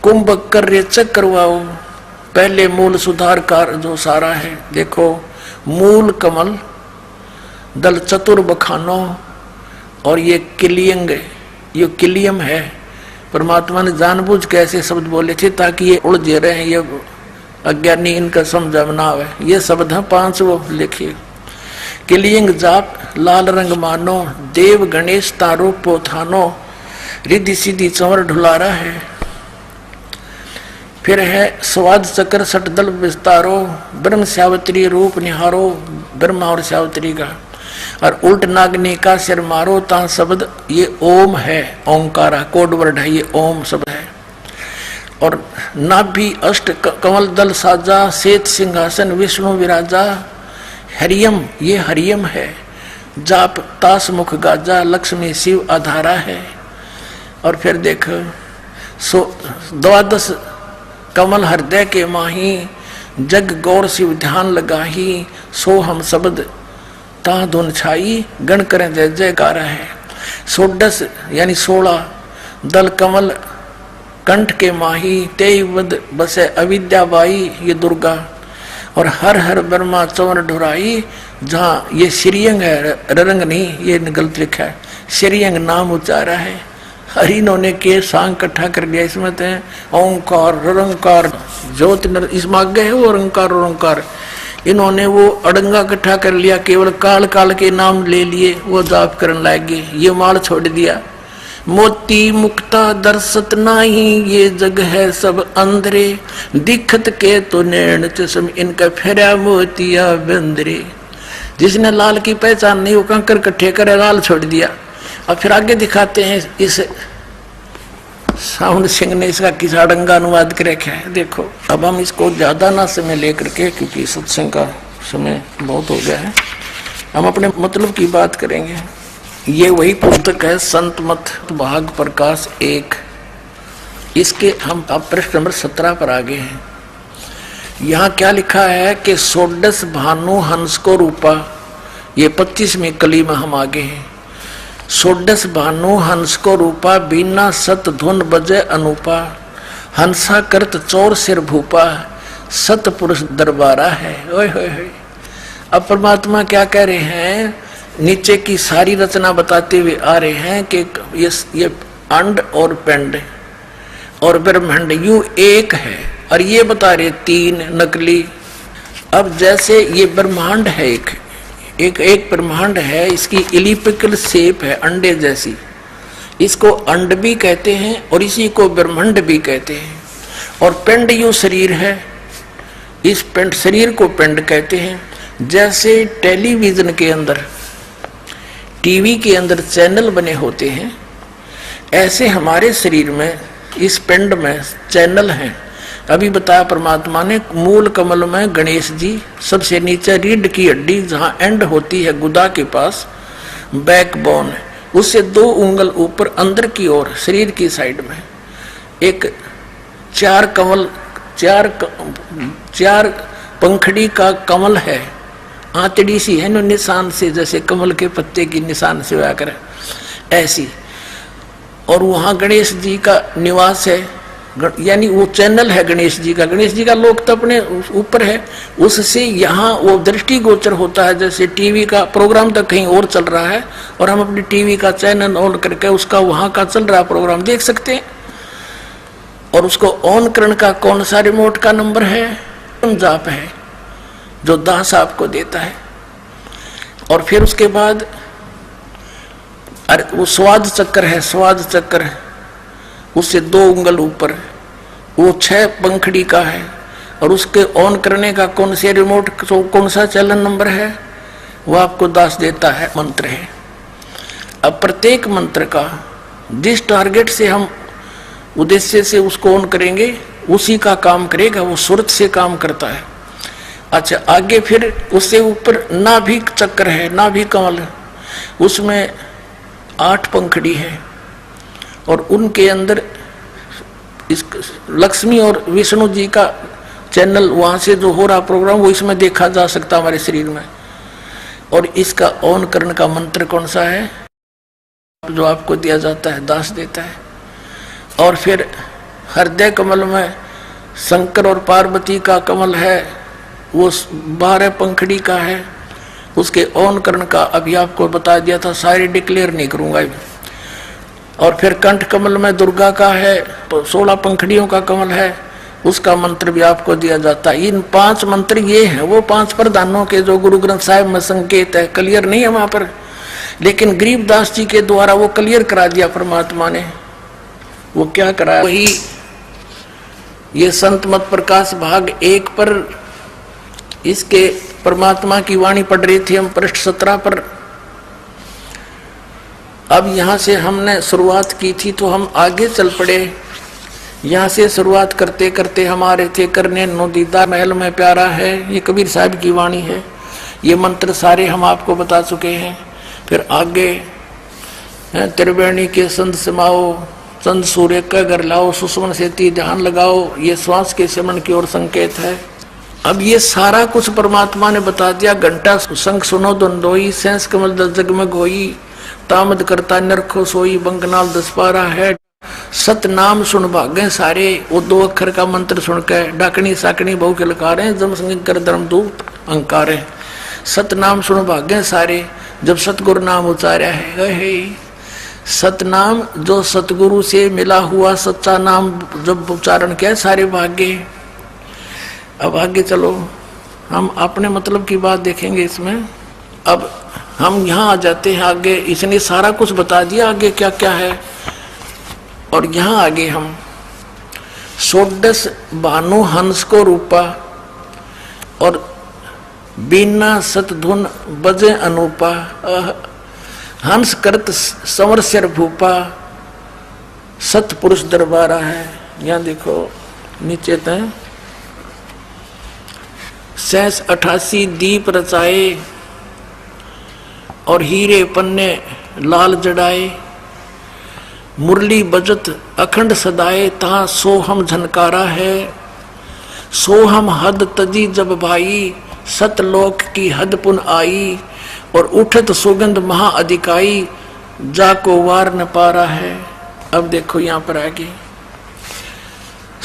कुंभ कर रेचक करवाओ, पहले मूल सुधार कार जो सारा है। देखो, मूल कमल, दल चतुर बखानो, और ये किलियंग, ये किलियम है। परमात्मा ने जानबूझ के ऐसे शब्द बोले थे ताकि ये उलझे रहे, ये अज्ञानी इनका समझ में ना आवे। ये शब्द है 5 वो लिखिए। किलियंग जाप लाल रंग मानो, देव गणेश तारो पोथानो, रिद्धि सिद्धि चंवर ढुलारा है। फिर है स्वाद चक्र सटदल विस्तारो, ब्रह्म सावित्री रूप निहारो, ब्रह्मा और सावित्री का। और उल्ट नागनी का सिर मारो ता शब्द, ये ओम है, ओंकारा कोड वर्ड है, ये ओम शब्द है। और नाभि अष्ट कमल दल साजा, श्वेत सिंहासन विष्णु विराजा, हरियम, ये हरियम है। जाप तास मुख गाजा, लक्ष्मी शिव आधारा है। और फिर देख, 12 कमल हृदय के माही, जग गौर शिव ध्यान लगाही, सो हम शब्द ता धुन छाई, गण करें जय जयकार है। षोडश यानी 16, दल कमल कंठ के माही, तेईवद बसे अविद्या बाई, ये दुर्गा। और हर हर ब्रह्मा चौर ढुराई, जहाँ ये श्रीअंग है, रंग नहीं, ये गलत लिखा है, श्रीअंग नाम उच्चारा है। हरि इन्होंने के सांग इकट्ठा कर लिया, इसमें तो ओंकार रंकार ज्योति इसमें आगे है वो रंकार ओंकार, इन्होंने वो अड़ंगा इकट्ठा कर लिया, केवल काल काल के नाम ले लिए, वो जाप करने लगे, ये माल छोड़ दिया। मोती मुक्ता दर्शत नाही, ये जग है सब अंधरे, दिखत के तो नैन चश्म, इनका फेरा मोतिया बंदरे। जिसने लाल की पहचान नहीं, वो कंकर इकट्ठे करे, लाल छोड़ दिया। और फिर आगे दिखाते हैं, इस साउंड सिंह ने इसका किस अड़ंगा अनुवाद कर रखा है, देखो। अब हम इसको ज्यादा ना समय लेकर के, क्योंकि सत्संग का समय बहुत हो गया है, हम अपने मतलब की बात करेंगे। ये वही पुस्तक है संत मत भाग प्रकाश 1, इसके हम अब प्रश्न नंबर 17 पर आगे हैं। यहाँ क्या लिखा है कि षोडश भानु हंस को रूपा, ये 25वीं कली में हम आगे हैं। षोडश भानु हंस को रूपा, बीना सत धुन बजे अनूपा, हंसा करत चोर सिर भूपा, सत पुरुष दरबारा है। ओए होए होए। अब परमात्मा क्या कह रहे हैं, नीचे की सारी रचना बताते हुए आ रहे हैं कि ये अंड और पिंड और ब्रह्मांड यूं एक है, और ये बता रहे 3 नकली। अब जैसे ये ब्रह्मांड है, एक ब्रह्मांड है, इसकी इलिप्टिकल शेप है अंडे जैसी, इसको अंड भी कहते हैं और इसी को ब्रह्मांड भी कहते हैं। और पिंड यूं शरीर है, इस पिंड शरीर को पिंड कहते हैं। जैसे टेलीविजन के अंदर, टीवी के अंदर चैनल बने होते हैं, ऐसे हमारे शरीर में इस पिंड में चैनल हैं। अभी बताया परमात्मा ने, मूल कमल में गणेश जी, सबसे नीचे रीढ़ की हड्डी जहां एंड होती है गुदा के पास, बैकबोन, उससे 2 उंगल ऊपर अंदर की ओर शरीर की साइड में एक 4 पंखड़ी का कमल है, आंतड़ी सी है निशान से, जैसे कमल के पत्ते की निशान से आकर ऐसी। और वहां गणेश जी का निवास है, यानी वो चैनल है गणेश जी का। गणेश जी का लोक तो अपने ऊपर है, उससे यहाँ वो दृष्टिगोचर होता है। जैसे टीवी का प्रोग्राम तो कहीं और चल रहा है और हम अपनी टीवी का चैनल ऑन करके उसका वहां का चल रहा प्रोग्राम देख सकते हैं। और उसको ऑन करने का कौन सा रिमोट का नंबर है, जाप है, जो दास आपको देता है। और फिर उसके बाद वो स्वाद चक्र है, स्वाद चक्र, उससे 2 उंगल ऊपर वो 6 पंखड़ी का है। और उसके ऑन करने का कौन से रिमोट, कौन सा चैनल नंबर है, वो आपको दास देता है, मंत्र है। अब प्रत्येक मंत्र का जिस टारगेट से हम उद्देश्य से उसको ऑन करेंगे, उसी का काम करेगा, वो सुरत से काम करता है। अच्छा, आगे फिर उससे ऊपर नाभिक चक्र है, नाभिक कमल, उसमें 8 पंखड़ी है। और उनके अंदर इस लक्ष्मी और विष्णु जी का चैनल, वहां से जो हो रहा प्रोग्राम वो इसमें देखा जा सकता हमारे शरीर में। और इसका ऑन करने का मंत्र कौन सा है, जो आपको दिया जाता है, दास देता है। और फिर हृदय कमल में शंकर और पार्वती का कमल है, वो 12 पंखड़ी का है। उसके ऑन करने का अभी आपको बता दिया था, सारे डिक्लेयर नहीं करूंगा। और फिर कंठ कमल में दुर्गा का है, 16 पंखड़ियों का कमल है, उसका मंत्र भी आपको दिया जाता है। इन 5 मंत्र ये हैं, वो 5 प्रधानों के जो गुरु ग्रंथ साहिब में संकेत है, क्लियर नहीं है वहां पर, लेकिन गरीबदास जी के द्वारा वो क्लियर करा दिया परमात्मा ने। वो क्या कराया, वही ये संत मत प्रकाश भाग 1 पर इसके परमात्मा की वाणी पढ़ रही थी हम, पृष्ठ 17 पर। अब यहाँ से हमने शुरुआत की थी तो हम आगे चल पड़े। यहाँ से शुरुआत करते करते हमारे थे करने नो दीदार महल में प्यारा है, ये कबीर साहब की वाणी है। ये मंत्र सारे हम आपको बता चुके हैं। फिर आगे त्रिवेणी के संत समाओ, चंद सूर्य का घर लाओ, सुषमन से ती ध्यान लगाओ, ये श्वास के सिमरण की ओर संकेत है। अब ये सारा कुछ परमात्मा ने बता दिया। घंटा शंख सुनो द्वंदोई, सेंस कमल दल जगमग होई, तामद करता नरखो सोई बंगनाल 10 पारा है। सतनाम सुन भागे सारे, वो 2 अक्षर का मंत्र सुन के डाकनी साकनी बहु के लकारे जम कर धर्मदूत अंकारे। सतनाम सुन भागे सारे, जब सतगुरु नाम उचारा है। सतनाम जो सतगुरु से मिला हुआ सच्चा नाम जब उच्चारण किया सारे भागे। अब आगे चलो, हम अपने मतलब की बात देखेंगे इसमें। अब हम यहाँ आ जाते हैं आगे, इसने सारा कुछ बता दिया आगे क्या क्या है। और यहाँ आगे हम 16 भानु हंस को रूपा और बीना सतधुन बजे अनूपा। हंस करत संवर सिर भूपा, सतपुरुष दरबारा है। यहाँ देखो नीचे तय 88 दीप रचाए और हीरे पन्ने लाल जड़ाए। मुरली बजत अखंड सदाए, तहाँ सोहम झनकारा है। सोहम हद तजी जब भाई, सतलोक की हद पुन आई। और उठत सुगंध महा अधिकाई, जाको वार न पारा है। अब देखो यहाँ पर आगे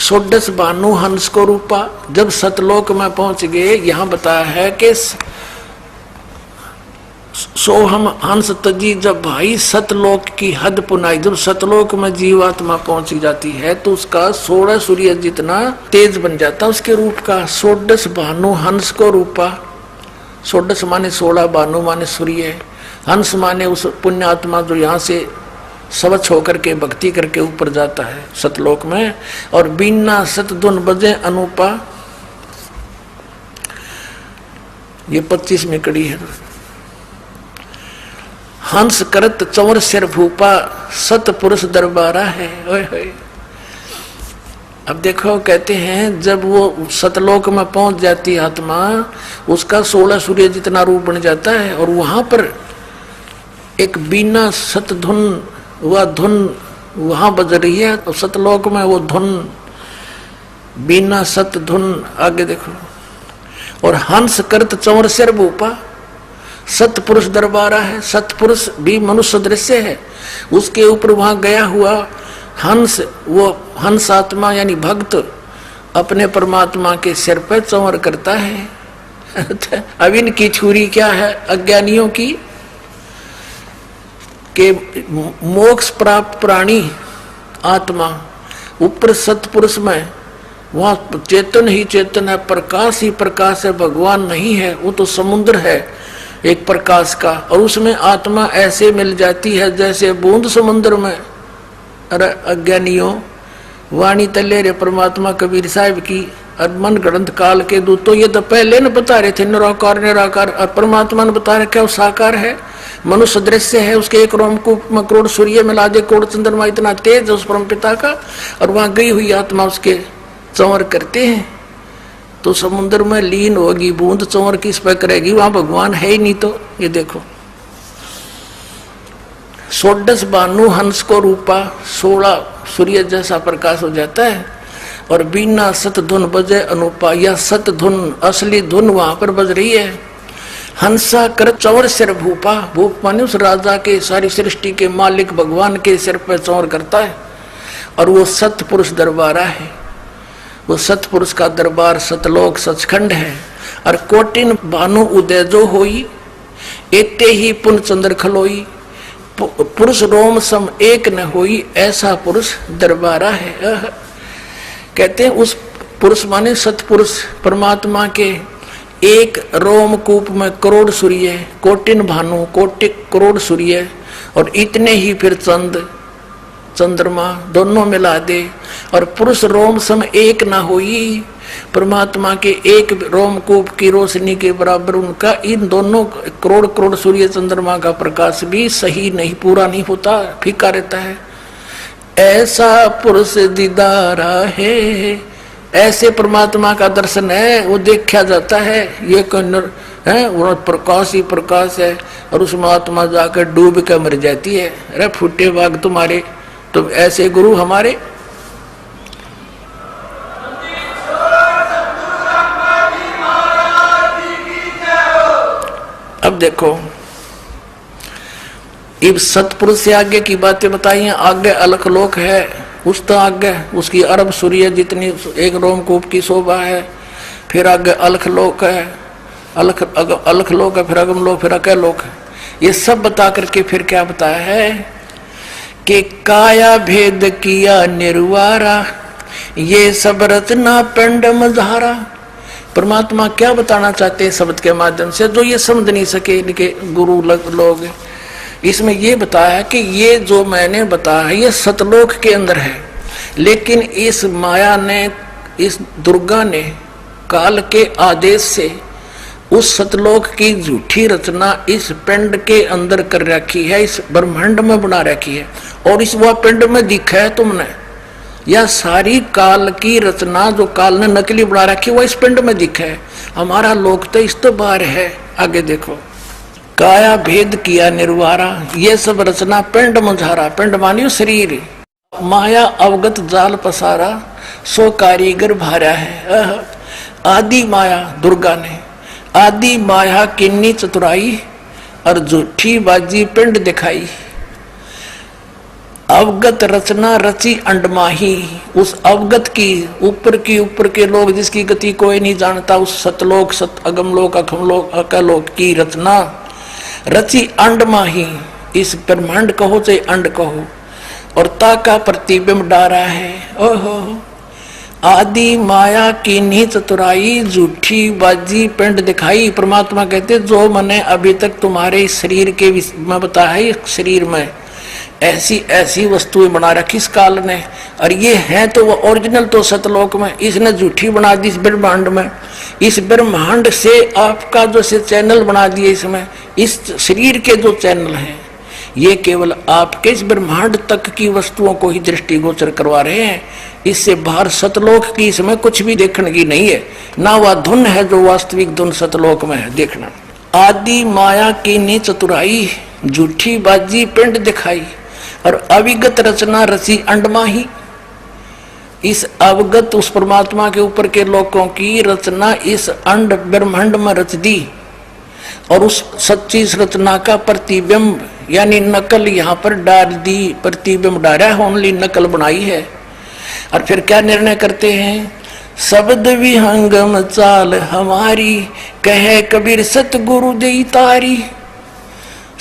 16 भानु हंस को रूपा, जब सतलोक में पहुंच गए। यहाँ बताया है कि सोहम हंस तजी जब भाई, सतलोक की हद पुनाई। जब सतलोक में जीवात्मा पहुंच जाती है तो उसका 16 सूर्य जितना तेज बन जाता उसके रूप का। 16 भानु हंस को रूपा, 16 माने 16, भानु माने सूर्य, हंस माने उस पुण्यात्मा जो यहाँ से स्वच्छ होकर के भक्ति करके ऊपर जाता है सतलोक में। और बीना सतधुन बजे अनूपा, ये 25 में कड़ी है। हंस करत चंवर सिर भूपा, सतपुरुष दरबारा है। ओए होए। अब देखो कहते हैं जब वो सतलोक में पहुंच जाती आत्मा, उसका 16 सूर्य जितना रूप बन जाता है। और वहां पर एक बीना सतधुन, वह धुन वहां बज रही है। तो सतलोक में वो धुन बीना सतधुन। आगे देखो, और हंस करत चंवर सिर भूपा, सतपुरुष दरबारा है। सतपुरुष भी मनुष्य दृश्य है, उसके ऊपर वहां गया हुआ हंस, वो हंस आत्मा यानी भक्त अपने परमात्मा के सिर पर चंवर करता है। अब इनकी छुरी क्या है अज्ञानियों की, के मोक्ष प्राप्त प्राणी आत्मा ऊपर सतपुरुष में, वहां चेतन ही चेतन है, प्रकाश ही प्रकाश है, भगवान नहीं है। वो तो समुद्र है एक प्रकाश का, और उसमें आत्मा ऐसे मिल जाती है जैसे बूंद समुद्र में। अरे अज्ञानियों, वाणी तले रे परमात्मा कबीर साहिब की और मन ग्रंथ काल के दूत तो ये तो पहले न बता रहे थे निराकार निराकार, और परमात्मा ने बता रहे क्या वो साकार है, मनुष्य दृश्य है। उसके एक रोमकूप में करोड़ सूर्य मिला दे, करोड़ चंद्रमा, इतना तेज है उस परम पिता का। और वहां गई हुई आत्मा उसके चंवर करते हैं तो समुद्र में लीन होगी। बूंद चंवर किस पर करेगी, वहां भगवान है ही नहीं। तो ये देखो 16 भानु हंस को रूपा, 16 सूर्य जैसा प्रकाश हो जाता है। और बीना सतधुन बजे अनूपा, या सतधुन असली धुन वहां पर बज रही है। हंसा कर चंवर सिर भूपा, भूप माने उस राजा के, सारी सृष्टि के मालिक भगवान के सिर पर चंवर करता है। और वो सतपुरुष दरबारा है, वो सतपुरुष का दरबार सतलोक सचखंड है। और कोटिन भानु उदय जो होई, एते ही पुन चंद्र खलोई। पुरुष रोम सम एक न होई, ऐसा पुरुष दरबारा है। कहते हैं उस पुरुष माने सतपुरुष परमात्मा के एक रोमकूप में करोड़ सूर्य, कोटिन भानु कोटिक करोड़ सूर्य, और इतने ही फिर चंद चंद्रमा दोनों मिला दे। और पुरुष रोम सम एक ना होई, परमात्मा के एक रोमकूप की रोशनी के बराबर उनका इन दोनों करोड़ करोड़ सूर्य चंद्रमा का प्रकाश भी सही नहीं, पूरा नहीं होता, फीका रहता है। ऐसा पुरुष दीदारा है, ऐसे परमात्मा का दर्शन है, वो देखा जाता है। ये है वो प्रकाश ही प्रकाश है, और उसमें आत्मा जाकर डूब कर मर जाती है। अरे फूटे बाग तुम्हारे, तो ऐसे गुरु हमारे। अब देखो इब सतपुरुष से आगे की बातें बताई हैं। आगे अलख लोक है, उस तो आगे उसकी अरब सूर्य जितनी एक रोमकूप की शोभा है। फिर आगे अलख लोक है, अलख लोक है, फिर अगम लोक, फिर अकय लोक है। ये सब बता करके फिर क्या बताया है कि काया भेद किया निर्वारा, ये सब रचना पिंड मझारा। परमात्मा क्या बताना चाहते हैं शब्द के माध्यम से, जो ये समझ नहीं सके इनके गुरु लोग। इसमें ये बताया कि ये जो मैंने बताया ये सतलोक के अंदर है, लेकिन इस माया ने, इस दुर्गा ने काल के आदेश से उस सतलोक की झूठी रचना इस पिंड के अंदर कर रखी है, इस ब्रह्मांड में बना रखी है। और इस वह पिंड में दिखा है तुमने, यह सारी काल की रचना जो काल ने नकली बना रखी वह इस पिंड में दिखा है। हमारा लोक तो इस तो बाहर है। आगे देखो, काया भेद किया निर्वारा, ये सब रचना पिंड मुझारा। पिंड मानियो शरीर, माया अवगत जाल पसारा, सो कारीगर भारा है। आदि माया दुर्गा ने आदि माया किन्नी चतुराई, और झूठी बाजी पिंड दिखाई। अवगत रचना रची अंडमाही, उस अवगत की ऊपर के लोग जिसकी गति कोई नहीं जानता, उस सतलोक सत अगमलोक अखमलोक अकलोक की रचना रची अंडमाही। इस ब्रह्मांड कहो चाहे अंड कहो, और ता का प्रतिबिंब डारा है। ओहो, आदि माया की नी चतुराई, झूठी बाजी पिंड दिखाई। परमात्मा कहते जो मैंने अभी तक तुम्हारे शरीर के में बताया है, शरीर में ऐसी ऐसी वस्तुएं बना रखी इस काल ने, और ये है तो वो ओरिजिनल तो सतलोक में, इसने झूठी बना दी इस ब्रह्मांड में। इस ब्रह्मांड से आपका जो से चैनल बना दिए, इसमें इस शरीर के जो चैनल हैं ये केवल आपके इस ब्रह्मांड तक की वस्तुओं को ही दृष्टिगोचर करवा रहे हैं। इससे बाहर सतलोक की इसमें कुछ भी देखने की नहीं है, ना वह धुन है जो वास्तविक धुन सतलोक में है देखना। आदि माया की नी चतुराई, झूठी बाजी पिंड दिखाई, और अविगत रचना रची अंडमाही। इस अवगत उस परमात्मा के ऊपर के लोकों की रचना इस अंड ब्रह्मांड में रच दी, और उस सच्ची रचना का प्रतिबिंब यानी नकल यहाँ पर डाल दी। प्रतिबिंब डाला है, ओनली नकल बनाई है। और फिर क्या निर्णय करते हैं, शब्द विहंगम चाल हमारी, कहे कबीर सतगुरु देई तारी।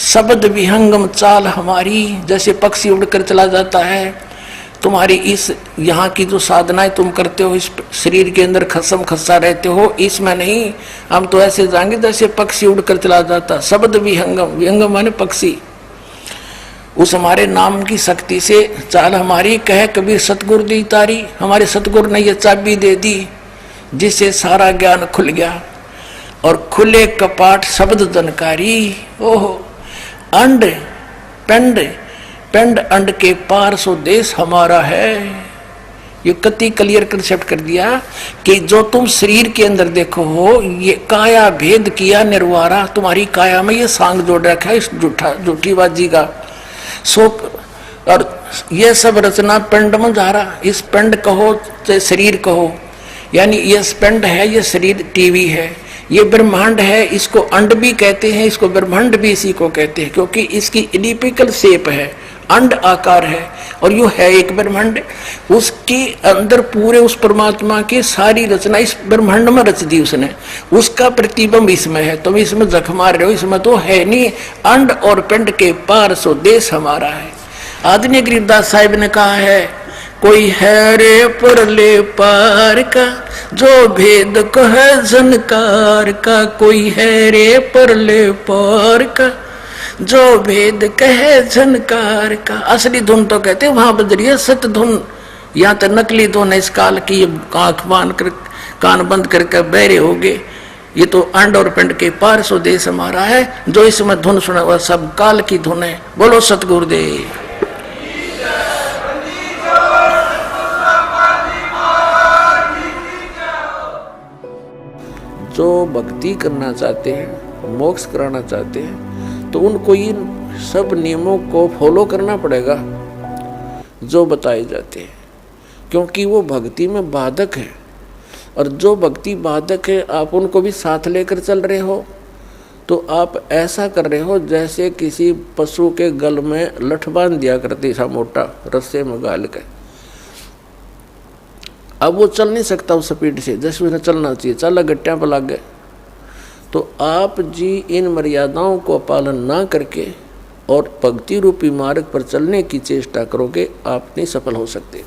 शब्द विहंगम चाल हमारी, जैसे पक्षी उड़कर चला जाता है, तुम्हारी इस यहाँ की जो साधनाएं तुम करते हो, इस शरीर के अंदर खसम खसा रहते हो, इसमें नहीं, हम तो ऐसे जाएंगे जैसे पक्षी उड़कर चला जाता। शब्द विहंगम, विहंगम माने पक्षी, उस हमारे नाम की शक्ति से चाल हमारी, कहे कबीर सतगुरु दी तारी। हमारे सतगुरु ने ये चाबी दे दी जिससे सारा ज्ञान खुल गया, और खुले कपाट शब्द जनकारी। ओहो, अंड पिंड, पिंड अंड के पार सो देश हमारा है। ये कति क्लियर कंसेप्ट कर दिया कि जो तुम शरीर के अंदर देखो हो, ये काया भेद किया निर्वारा। तुम्हारी काया में ये सांग जोड़ रखा है इस झूठी बाजी का। सो और ये सब रचना पिंड में जा रहा, इस पिंड कहो चाहे शरीर कहो, यानी ये पिंड है, ये शरीर टीवी है, ये ब्रह्मांड है, इसको अंड भी कहते हैं, इसको ब्रह्मांड भी इसी को कहते हैं, क्योंकि इसकी इलिप्टिकल शेप है, अंड आकार है, और यू है एक ब्रह्मांड। उसके अंदर पूरे उस परमात्मा की सारी रचना इस ब्रह्मांड में रच दी उसने, उसका प्रतिबिंब इसमें है। तुम इसमें जख मार रहे हो, इसमें तो है नहीं। अंड और पिंड के पार सो देश हमारा है। आदरणीय गरीबदास साहिब ने कहा है, कोई है रे परले पार का, जो भेद को है झनकार का। कोई है रे परले पार का, जो भेद कहे झनकार का। असली धुन तो कहते वहां बज रही है सत धुन, यहाँ तो नकली धुन है इस काल की। आंख बांध कर कान बंद करके बहरे हो गए। ये तो अंड और पिंड के पार सो देश हमारा है। जो इसमें धुन सुना वह सब काल की धुन है। बोलो सतगुरुदेव। जो भक्ति करना चाहते हैं, मोक्ष कराना चाहते हैं, तो उनको इन सब नियमों को फॉलो करना पड़ेगा जो बताए जाते हैं, क्योंकि वो भक्ति में बाधक है। और जो भक्ति बाधक है आप उनको भी साथ लेकर चल रहे हो तो आप ऐसा कर रहे हो जैसे किसी पशु के गल में लठ बांध दिया करते सा मोटा रस्से में गाल के। अब वो चल नहीं सकता उस स्पीड से जैसे उन्हें चलना चाहिए, चला गट्टियां पर लग गए। तो आप जी इन मर्यादाओं को पालन ना करके और भक्ति रूपी मार्ग पर चलने की चेष्टा करोगे, आप नहीं सफल हो सकते।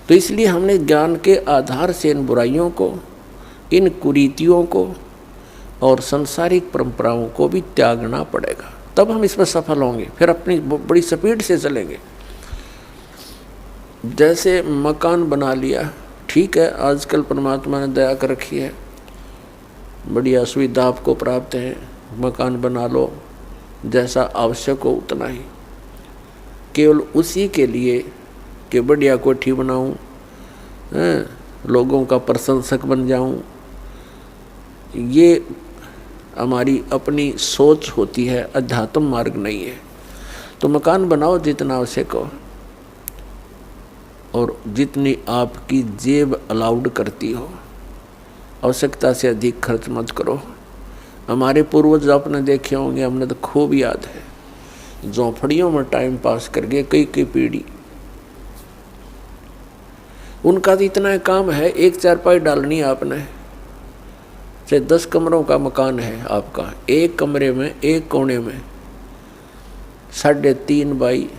तो इसलिए हमने ज्ञान के आधार से इन बुराइयों को, इन कुरीतियों को और सांसारिक परंपराओं को भी त्यागना पड़ेगा, तब हम इसमें सफल होंगे। फिर अपनी बड़ी स्पीड से चलेंगे। जैसे मकान बना लिया, ठीक है, आजकल परमात्मा ने दया कर रखी है, बढ़िया सुविधा आपको प्राप्त है, मकान बना लो, जैसा आवश्यक हो उतना ही, केवल उसी के लिए कि बढ़िया कोठी बनाऊं, लोगों का प्रशंसक बन जाऊं, ये हमारी अपनी सोच होती है, अध्यात्म मार्ग नहीं है। तो मकान बनाओ जितना आवश्यक हो और जितनी आपकी जेब अलाउड करती हो, आवश्यकता से अधिक खर्च मत करो। हमारे पूर्वज आपने देखे होंगे, हमने तो खूब याद है, झोंपड़ियों में टाइम पास करके कई कई पीढ़ी, उनका तो इतना काम है, एक चारपाई डालनी है आपने, चाहे 10 कमरों का मकान है आपका, एक कमरे में एक कोने में 3.5 बाई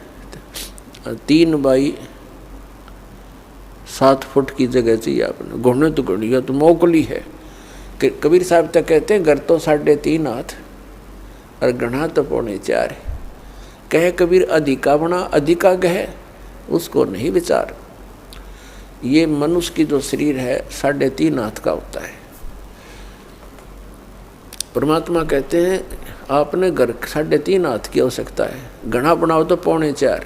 3 बाई 7 फुट की जगह चाहिए आपने। घुटने तो घड़िया तो मोकली है। कबीर साहब तक कहते हैं घर तो 3.5 हाथ और गढ़ा तो 4.25 है। कहे कबीर अधिका बना अधिका गहे, उसको नहीं विचार। ये मनुष्य की जो शरीर है 3.5 हाथ का होता है। परमात्मा कहते हैं आपने घर 3.5 हाथ की आवश्यकता है, घना बनाओ तो 4.25,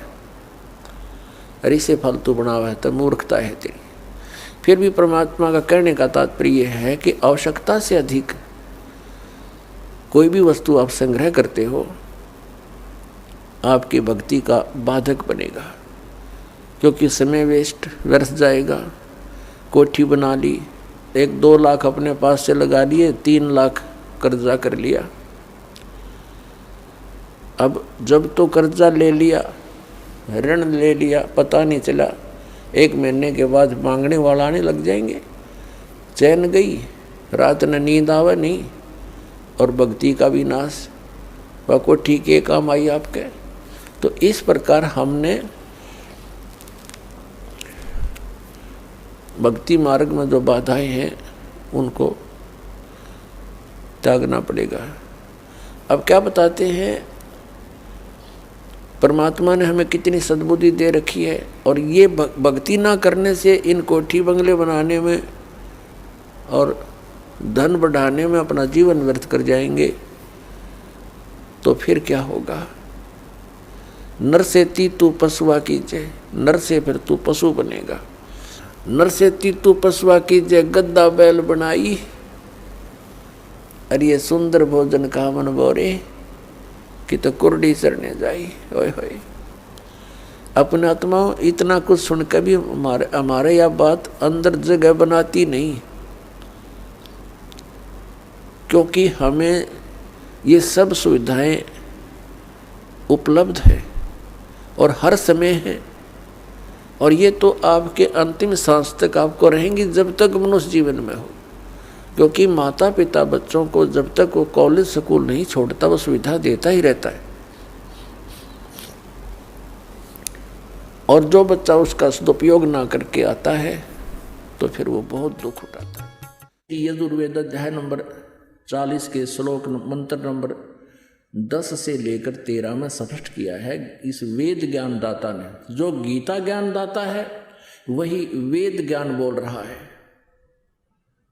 अरे से फालतू बनावा है तो मूर्खता है तेरी। फिर भी परमात्मा का कहने का तात्पर्य है कि आवश्यकता से अधिक कोई भी वस्तु आप संग्रह करते हो, आपकी भक्ति का बाधक बनेगा, क्योंकि समय वेस्ट व्यर्थ जाएगा। कोठी बना ली, 1-2 लाख अपने पास से लगा लिए, 3 लाख कर्जा कर लिया। अब जब तो कर्जा ले लिया, ऋण ले लिया, पता नहीं चला, 1 महीने के बाद मांगने वाला आने लग जाएंगे, चैन गई, रात न नींद आवे नहीं, और भक्ति का भी नाश। वह को ठीक है काम आई आपके। तो इस प्रकार हमने भक्ति मार्ग में जो बाधाएं हैं उनको त्यागना पड़ेगा। अब क्या बताते हैं, परमात्मा ने हमें कितनी सद्बुद्धि दे रखी है, और ये भक्ति ना करने से इन कोठी बंगले बनाने में और धन बढ़ाने में अपना जीवन व्यर्थ कर जाएंगे, तो फिर क्या होगा। नर से तू पशुआ कीजिए, नर से फिर तू पशु बनेगा। नर से तू पशुआ कीजिए, गद्दा बैल बनाई, अरे ये सुंदर भोजन का मन बोरे कि तो कुर्डी सरने जाई। ओए होए, अपने आत्माओं इतना कुछ सुनकर भी हमारे यह बात अंदर जगह बनाती नहीं, क्योंकि हमें ये सब सुविधाएं उपलब्ध है और हर समय है, और ये तो आपके अंतिम सांस तक आपको रहेंगी जब तक मनुष्य जीवन में हो। क्योंकि माता पिता बच्चों को जब तक वो कॉलेज स्कूल नहीं छोड़ता वो सुविधा देता ही रहता है, और जो बच्चा उसका सदुपयोग ना करके आता है तो फिर वो बहुत दुख उठाता है। यजुर्वेद अध्याय नंबर 40 के श्लोक मंत्र नंबर 10 से लेकर 13 में स्पष्ट किया है। इस वेद ज्ञान दाता ने, जो गीता ज्ञान दाता है वही वेद ज्ञान बोल रहा है,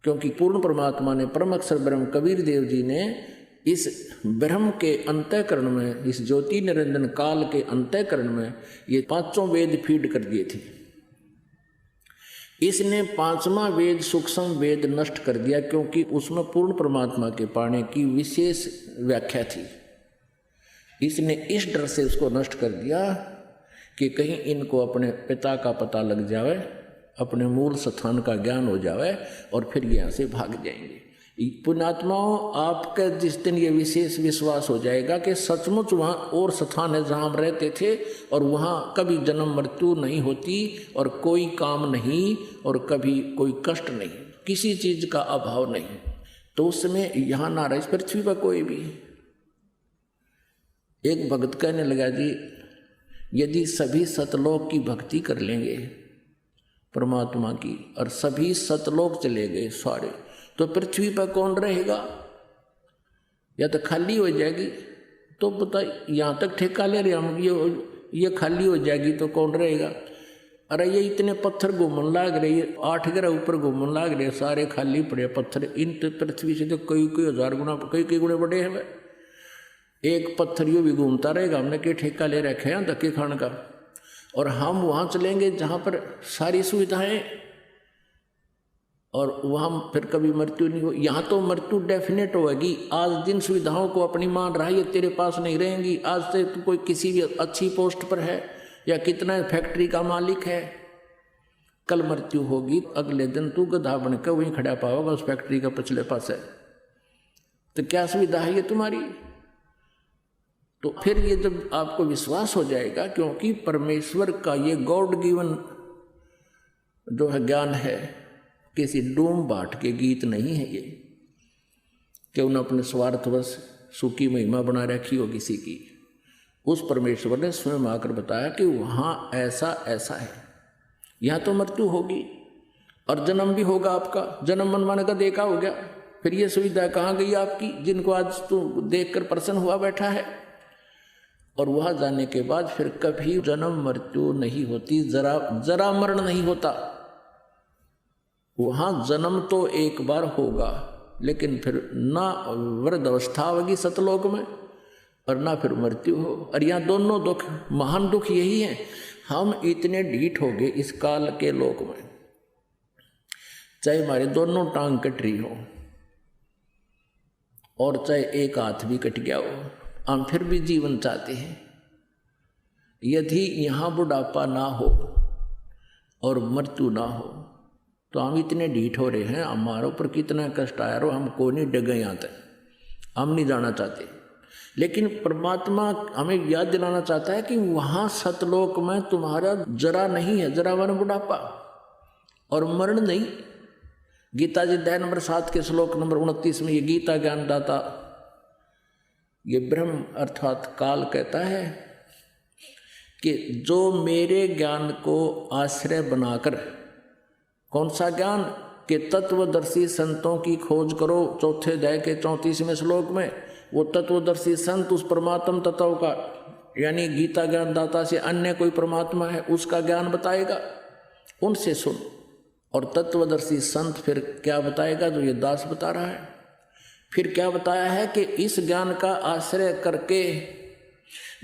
क्योंकि पूर्ण परमात्मा ने परम अक्षर ब्रह्म कबीर देव जी ने इस ब्रह्म के अंतःकरण में, इस ज्योति निरंजन काल के अंतःकरण में ये 5 वेद फीड कर दिए थे। इसने 5वां वेद सूक्ष्म वेद नष्ट कर दिया, क्योंकि उसमें पूर्ण परमात्मा के पाने की विशेष व्याख्या थी। इसने इस डर से उसको नष्ट कर दिया कि कहीं इनको अपने पिता का पता लग जाए, अपने मूल स्थान का ज्ञान हो जाए और फिर यहाँ से भाग जाएंगे। पुण्यात्माओं, आपका जिस दिन ये विशेष विश्वास हो जाएगा कि सचमुच वहाँ और स्थान है जहाँ हम रहते थे और वहाँ कभी जन्म मृत्यु नहीं होती और कोई काम नहीं और कभी कोई कष्ट नहीं, किसी चीज का अभाव नहीं, तो उस समय यहाँ ना रहे इस पृथ्वी पर कोई भी। एक भक्त कहने लगा, जी यदि सभी सतलोक की भक्ति कर लेंगे परमात्मा की और सभी सतलोक चले गए सारे, तो पृथ्वी पर कौन रहेगा? या तो खाली हो जाएगी। तो पता यहाँ तक ठेका ले रहे हम, ये खाली हो जाएगी तो कौन रहेगा? अरे ये इतने पत्थर घूमन लाग रहे, 8 ग्रह ऊपर घूमन लाग रहे, सारे खाली पड़े पत्थर। इन पृथ्वी से तो कई कई हजार गुना, कई गुणे बड़े हैं। एक पत्थर यूँ भी घूमता रहेगा, हमने क्या ठेका ले रखे हैं धक्के खाने का। और हम वहाँ चलेंगे जहाँ पर सारी सुविधाएं और वहाँ फिर कभी मृत्यु नहीं हो। यहाँ तो मृत्यु डेफिनेट होगी। आज जिन सुविधाओं को अपनी मान रहा है ये तेरे पास नहीं रहेंगी। आज से तू कोई किसी भी अच्छी पोस्ट पर है या कितना फैक्ट्री का मालिक है, कल मृत्यु होगी, अगले दिन तू गधा बनकर वहीं खड़ा पाओगा उस फैक्ट्री का पिछले पास है। तो क्या सुविधा है ये तुम्हारी? तो फिर ये जब आपको विश्वास हो जाएगा, क्योंकि परमेश्वर का ये गॉड गिवन जो है ज्ञान है, किसी डूम बाट के गीत नहीं है ये कि उन्हें अपने स्वार्थवश सुखी महिमा बना रखी हो किसी की। उस परमेश्वर ने स्वयं आकर बताया कि वहाँ ऐसा ऐसा है, यहाँ तो मृत्यु होगी और जन्म भी होगा आपका। जन्म मनमाने का देखा हो गया, फिर ये सुविधा कहाँ गई आपकी जिनको आज तू देखकर प्रसन्न हुआ बैठा है। और वहाँ जाने के बाद फिर कभी जन्म मृत्यु नहीं होती, जरा मरण नहीं होता। वहाँ जन्म तो एक बार होगा, लेकिन फिर ना वृद्ध अवस्था होगी सतलोक में और ना फिर मृत्यु हो। और यहाँ दोनों दुख, महान दुख यही है, हम इतने ढीठ हो गए इस काल के लोक में, चाहे हमारे दोनों टांग कट रही हो और चाहे एक हाथ भी कट गया हो, हम फिर भी जीवन चाहते हैं। यदि यहाँ बुढ़ापा ना हो और मृत्यु ना हो तो हम इतने ढीठ हो रहे हैं, हमारे ऊपर कितना कष्ट आया रो, हमको नहीं डगे यहाँ तक, हम नहीं जाना चाहते। लेकिन परमात्मा हमें याद दिलाना चाहता है कि वहाँ सतलोक में तुम्हारा जरा नहीं है, जरा वन बुढ़ापा और मरण नहीं। गीता जी अध्याय नंबर 7 के श्लोक नंबर 29 में ये गीता ज्ञानदाता, ये ब्रह्म अर्थात काल कहता है कि जो मेरे ज्ञान को आश्रय बनाकर, कौन सा ज्ञान? कि तत्वदर्शी संतों की खोज करो। चौथे अध्याय के 34वें श्लोक में वो तत्वदर्शी संत उस परमात्म तत्व का, यानी गीता ज्ञानदाता से अन्य कोई परमात्मा है उसका ज्ञान बताएगा, उनसे सुन। और तत्वदर्शी संत फिर क्या बताएगा? जो ये दास बता रहा है। फिर क्या बताया है कि इस ज्ञान का आश्रय करके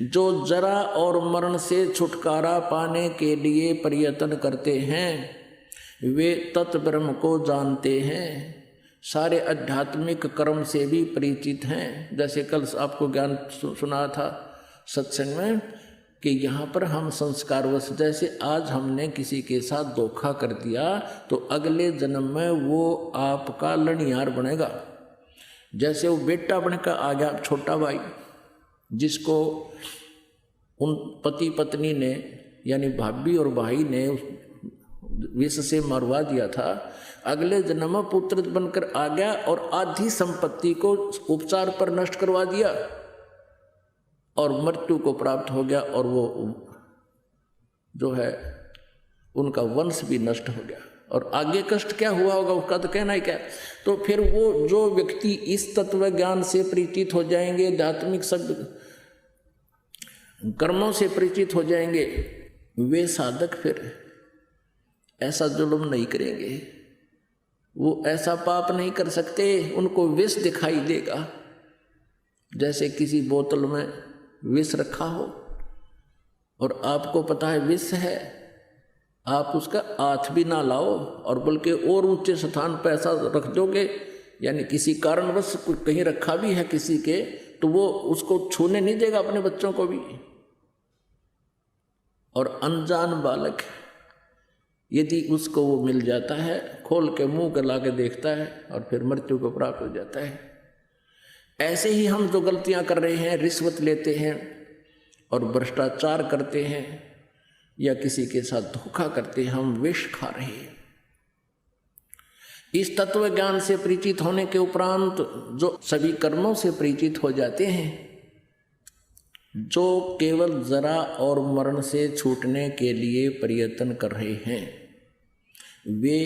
जो जरा और मरण से छुटकारा पाने के लिए प्रयत्न करते हैं वे तत्ब्रह्म को जानते हैं, सारे आध्यात्मिक कर्म से भी परिचित हैं। जैसे कल आपको ज्ञान सुना था सत्संग में कि यहाँ पर हम संस्कारवश, जैसे आज हमने किसी के साथ धोखा कर दिया तो अगले जन्म में वो आपका लड़ियार बनेगा। जैसे वो बेटा बनकर आ गया छोटा भाई, जिसको उन पति पत्नी ने यानी भाभी और भाई ने विष से मरवा दिया था, अगले जन्म में पुत्र बनकर आ गया और आधी संपत्ति को उपचार पर नष्ट करवा दिया और मृत्यु को प्राप्त हो गया और वो जो है उनका वंश भी नष्ट हो गया। और आगे कष्ट क्या हुआ होगा उसका तो कहना ही क्या। तो फिर वो जो व्यक्ति इस तत्व ज्ञान से परिचित हो जाएंगे, आध्यात्मिक सब कर्मों से परिचित हो जाएंगे, वे साधक फिर ऐसा जुल्म नहीं करेंगे, वो ऐसा पाप नहीं कर सकते। उनको विष दिखाई देगा, जैसे किसी बोतल में विष रखा हो और आपको पता है विष है, आप उसका हाथ भी ना लाओ और बल्कि और ऊंचे स्थान पर ऐसा रख दोगे, यानी किसी कारणवश कहीं रखा भी है किसी के, तो वो उसको छूने नहीं देगा अपने बच्चों को भी। और अनजान बालक यदि उसको वो मिल जाता है, खोल के मुंह के ला के देखता है और फिर मृत्यु को प्राप्त हो जाता है। ऐसे ही हम जो गलतियां कर रहे हैं, रिश्वत लेते हैं और भ्रष्टाचार करते हैं या किसी के साथ धोखा करते हैं, हम विष खा रहे हैं। इस तत्व ज्ञान से परिचित होने के उपरांत जो सभी कर्मों से परिचित हो जाते हैं, जो केवल जरा और मरण से छूटने के लिए प्रयत्न कर रहे हैं, वे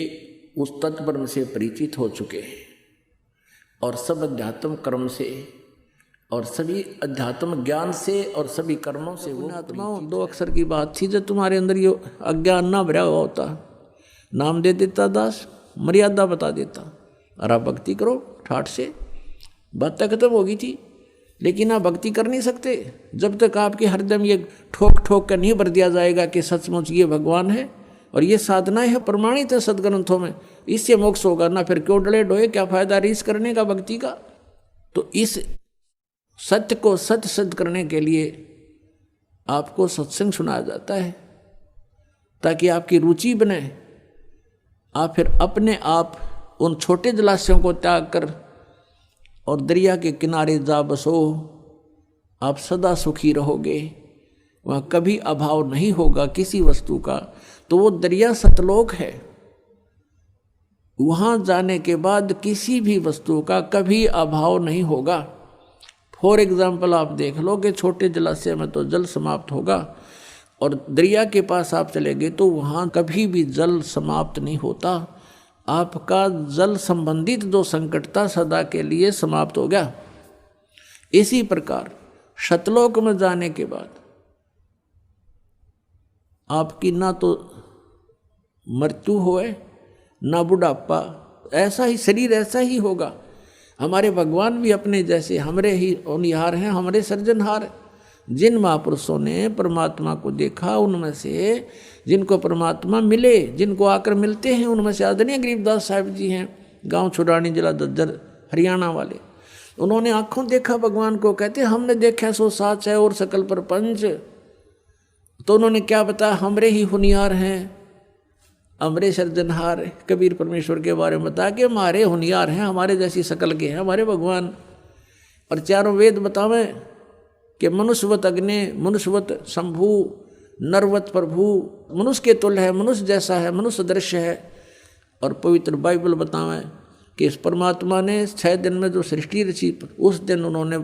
उस तत्ब्रह्म से परिचित हो चुके हैं और सब अध्यात्म कर्म से और सभी अध्यात्म ज्ञान से और सभी कर्मों से वो आत्माओं। दो अक्षर की बात थी, जब तुम्हारे अंदर ये अज्ञान ना भरा हुआ होता, नाम दे देता दास, मर्यादा बता देता, और आप भक्ति करो ठाठ से, बात तक खत्म होगी थी। लेकिन आप भक्ति कर नहीं सकते जब तक आपके हरदम ये ठोक ठोक कर नहीं भर दिया जाएगा कि सचमुच ये भगवान है और ये साधनाएं है, प्रमाणित है सदग्रंथों में, इससे मोक्ष होगा ना। फिर क्यों डले डोए, क्या फायदा रीस करने का भक्ति का। तो इस सत्य को सत्य सिद्ध करने के लिए आपको सत्संग सुनाया जाता है, ताकि आपकी रुचि बने। आप फिर अपने आप उन छोटे जलाशयों को त्याग कर और दरिया के किनारे जा बसो, आप सदा सुखी रहोगे, वहाँ कभी अभाव नहीं होगा किसी वस्तु का। तो वो दरिया सतलोक है, वहाँ जाने के बाद किसी भी वस्तु का कभी अभाव नहीं होगा। फॉर एग्जाम्पल आप देख लो कि छोटे जलाशय में तो जल समाप्त होगा और दरिया के पास आप चले गए तो वहाँ कभी भी जल समाप्त नहीं होता। आपका जल संबंधित जो संकट था सदा के लिए समाप्त हो गया। इसी प्रकार सतलोक में जाने के बाद आपकी ना तो मृत्यु होए ना बुढ़ापा, ऐसा ही शरीर ऐसा ही होगा। हमारे भगवान भी अपने जैसे हमरे ही होनिहार हैं, हमरे सर्जनहार। जिन महापुरुषों ने परमात्मा को देखा, उनमें से जिनको परमात्मा मिले, जिनको आकर मिलते हैं, उनमें से आदरणीय गरीबदास साहिब जी हैं, गांव छुड़ानी, जिला दज्जर, हरियाणा वाले। उन्होंने आंखों देखा भगवान को, कहते हमने देखा सो साच है और सकल प्रपंच। तो उन्होंने क्या बताया, हमरे ही होनिहार हैं, हमरे सर्जनहार। कबीर परमेश्वर के बारे में बता कि हमारे होनिहार हैं, हमारे जैसी शकल के हैं हमारे भगवान। और चारों वेद बतावें कि मनुष्यवत अग्नि, मनुष्यवत शंभु, नरवत प्रभु, मनुष्य के तुल्य है, मनुष्य जैसा है, मनुष्य दृश्य है। और पवित्र बाइबल बतावें कि इस परमात्मा ने 6 दिन में जो सृष्टि रची, उस दिन उन्होंने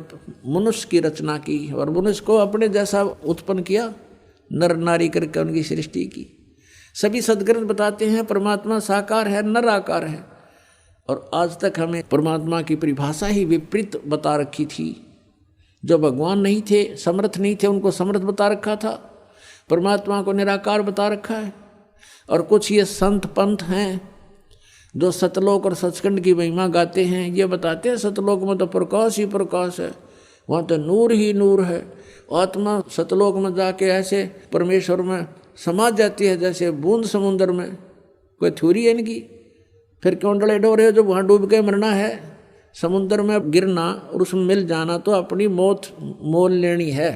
मनुष्य की रचना की और मनुष्य को अपने जैसा उत्पन्न किया, नर नारी करके उनकी सृष्टि की। सभी सदग्रंथ बताते हैं परमात्मा साकार है, निराकार है। और आज तक हमें परमात्मा की परिभाषा ही विपरीत बता रखी थी। जो भगवान नहीं थे, समर्थ नहीं थे, उनको समर्थ बता रखा था, परमात्मा को निराकार बता रखा है। और कुछ ये संत पंथ हैं जो सतलोक और सचखंड की महिमा गाते हैं, ये बताते हैं सतलोक में तो प्रकाश ही प्रकाश है, वहाँ तो नूर ही नूर है। आत्मा सतलोक में जाके ऐसे परमेश्वर में समा जाती है जैसे बूंद समुद्र में। कोई थ्योरी है इनकी? फिर क्यों डले डोरे हो? जब वहाँ डूब के मरना है, समुद्र में गिरना और उसमें मिल जाना, तो अपनी मौत मोल लेनी है।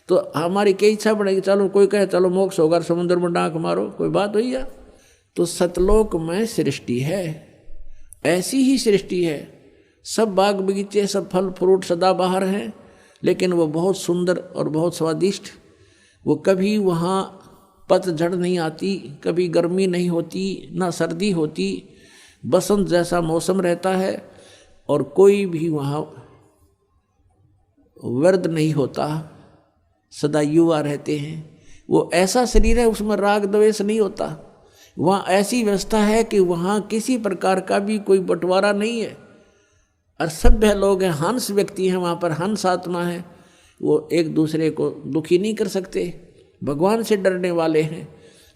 तो हमारी क्या इच्छा बढ़ेगी, चलो कोई कहे चलो मोक्ष होगा, समुद्र में डांक मारो, कोई बात हुई है? तो सतलोक में सृष्टि है, ऐसी ही सृष्टि है। सब बाग बगीचे, सब फल फ्रूट सदाबहार हैं, लेकिन वो बहुत सुंदर और बहुत स्वादिष्ट। वो कभी वहाँ पतझड़ नहीं आती, कभी गर्मी नहीं होती, ना सर्दी होती, बसंत जैसा मौसम रहता है। और कोई भी वहाँ वर्द नहीं होता, सदा युवा रहते हैं। वो ऐसा शरीर है, उसमें राग द्वेष नहीं होता। वहाँ ऐसी व्यवस्था है कि वहाँ किसी प्रकार का भी कोई बंटवारा नहीं है। और सभ्य लोग हैं, हंस व्यक्ति हैं, वहाँ पर हंस आत्मा है, वो एक दूसरे को दुखी नहीं कर सकते, भगवान से डरने वाले हैं।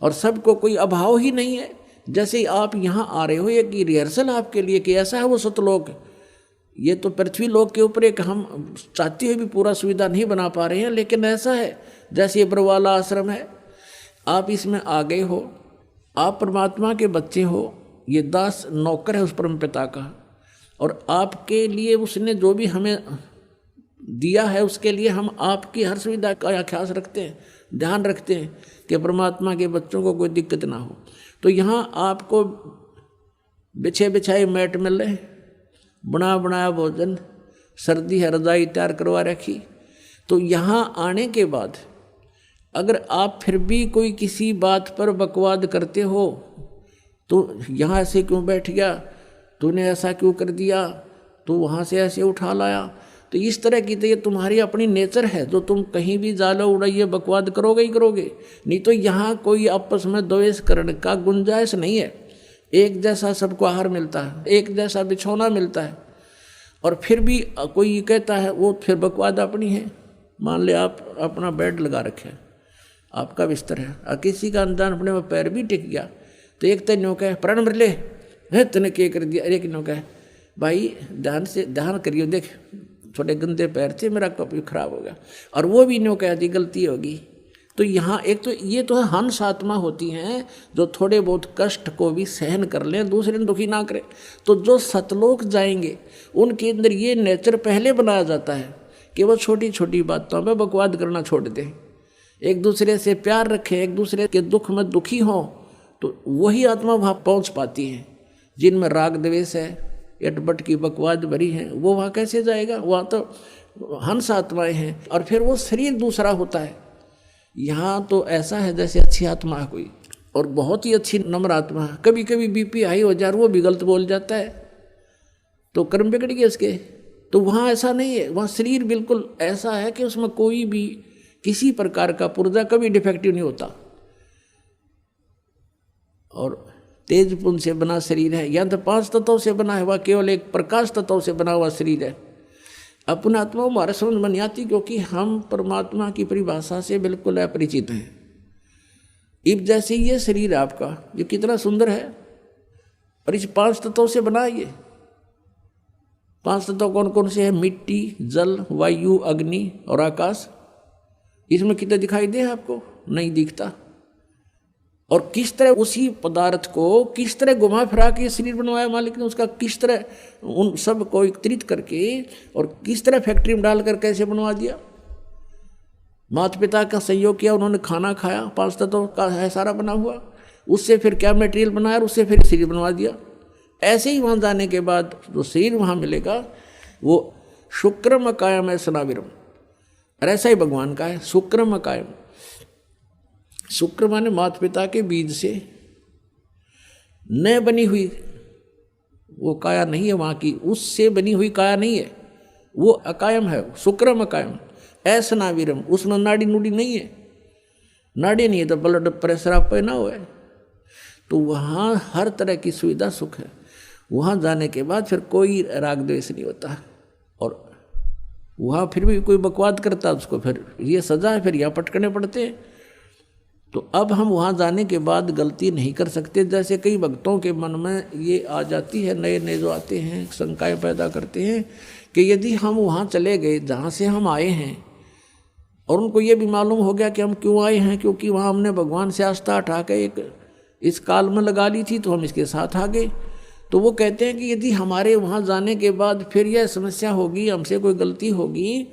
और सबको कोई अभाव ही नहीं है। जैसे आप यहाँ आ रहे हो, एक रिहर्सल आपके लिए कि ऐसा है वो सतलोक। ये तो पृथ्वी लोक के ऊपर एक हम चाहते हुए भी पूरा सुविधा नहीं बना पा रहे हैं, लेकिन ऐसा है जैसे ये बरवाला आश्रम है, आप इसमें आ गए हो, आप परमात्मा के बच्चे हो, ये दास नौकर है उस परम पिता का। और आपके लिए उसने जो भी हमें दिया है, उसके लिए हम आपकी हर सुविधा का ख्याल रखते हैं। ध्यान रखते हैं कि परमात्मा के बच्चों को कोई दिक्कत ना हो। तो यहाँ आपको बिछे बिछाए मैट मिल रहे, बना बनाया भोजन, सर्दी है रजाई तैयार करवा रखी। तो यहाँ आने के बाद अगर आप फिर भी कोई किसी बात पर बकवाद करते हो, तो यहाँ ऐसे क्यों बैठ गया, तूने ऐसा क्यों कर दिया, तो वहाँ से ऐसे उठा लाया, तो इस तरह की तो ये तुम्हारी अपनी नेचर है, जो तुम कहीं भी जालो उड़ाइए बकवाद करोगे ही करोगे। नहीं तो यहाँ कोई आपस में द्वेष करने का गुंजाइश नहीं है। एक जैसा सबको आहार मिलता है, एक जैसा बिछौना मिलता है, और फिर भी कोई कहता है वो फिर बकवाद अपनी है। मान ले आप अपना बेड लगा रखे है, आपका बिस्तर है, और किसी का अनजान अपने में पैर भी टिक गया, तो एक तन्यों कहे प्राण मर ले है, तने क्या कर दिया, एक नो कहे भाई ध्यान से ध्यान करियो, देख थोड़े गंदे पैर थे, मेरा कप खराब हो गया, और वो भी नो कह दी गलती होगी। तो यहाँ एक तो ये तो हंस आत्मा होती हैं जो थोड़े बहुत कष्ट को भी सहन कर लें, दूसरे ने दुखी ना करें। तो जो सतलोक जाएंगे उनके अंदर ये नेचर पहले बनाया जाता है कि वो छोटी छोटी बातों में बकवाद करना छोड़ दें, एक दूसरे से प्यार रखें, एक दूसरे के दुख में दुखी हों। तो वही आत्मा वहाँ पहुँच पाती है। जिनमें राग द्वेष है, एटबट की बकवाद भरी है, वो वहाँ कैसे जाएगा? वहाँ तो हंस आत्माएं हैं, और फिर वो शरीर दूसरा होता है। यहाँ तो ऐसा है जैसे अच्छी आत्मा है कोई, और बहुत ही अच्छी नम्र आत्मा है। कभी कभी बीपी हाई हो जाए, वो भी गलत बोल जाता है, तो कर्म बिगड़ गए उसके। तो वहाँ ऐसा नहीं है, वहाँ शरीर बिल्कुल ऐसा है कि उसमें कोई भी किसी प्रकार का पुर्जा कभी डिफेक्टिव नहीं होता, और तेज पुंज से बना शरीर है। या तो 5 तत्वों से बना है, वह केवल एक प्रकाश तत्व से बना हुआ शरीर है। अपना आत्मा हमारे समझ में नहीं आती, क्योंकि हम परमात्मा की परिभाषा से बिल्कुल अपरिचित हैं। इब जैसे ये शरीर आपका, ये कितना सुंदर है, और इस 5 तत्वों से बना है। ये 5 तत्व कौन कौन से हैं? मिट्टी, जल, वायु, अग्नि और आकाश। इसमें कितना दिखाई दे आपको? नहीं दिखता। और किस तरह उसी पदार्थ को किस तरह घुमा फिरा के शरीर बनवाया मालिक ने, उसका किस तरह उन सब को एकत्रित करके और किस तरह फैक्ट्री में डालकर कैसे बनवा दिया। माता पिता का सहयोग किया, उन्होंने खाना खाया, 5 तत्वों का है सारा बना हुआ, उससे फिर क्या मटेरियल बनाया और उससे फिर शरीर बनवा दिया। ऐसे ही वहाँ जाने के बाद जो शरीर वहाँ मिलेगा वो शुक्रम कायम है सनाविरम, और ऐसा ही भगवान का है शुक्रम कायम। शुक्र माने माता पिता के बीज से न बनी हुई वो काया नहीं है वहाँ की, उससे बनी हुई काया नहीं है, वो अकायम है, शुक्रम अकायम। ऐसा नावीरम, उसमें नाड़ी नूड़ी नहीं है, नाड़ी नहीं है तो ब्लड प्रेशर आप पे ना हो। तो वहाँ हर तरह की सुविधा सुख है। वहाँ जाने के बाद फिर कोई राग द्वेष नहीं होता, और वहाँ फिर भी कोई बकवाद करता है उसको फिर ये सजा है, फिर यहाँ पटकने पड़ते हैं। तो अब हम वहाँ जाने के बाद गलती नहीं कर सकते। जैसे कई भक्तों के मन में ये आ जाती है, नए नए जो आते हैं शंकाएं पैदा करते हैं कि यदि हम वहाँ चले गए जहाँ से हम आए हैं, और उनको ये भी मालूम हो गया कि हम क्यों आए हैं, क्योंकि वहाँ हमने भगवान से आस्था उठा के एक इस काल में लगा ली थी, तो हम इसके साथ आ गए। तो वो कहते हैं कि यदि हमारे वहाँ जाने के बाद फिर यह समस्या होगी, हमसे कोई गलती होगी,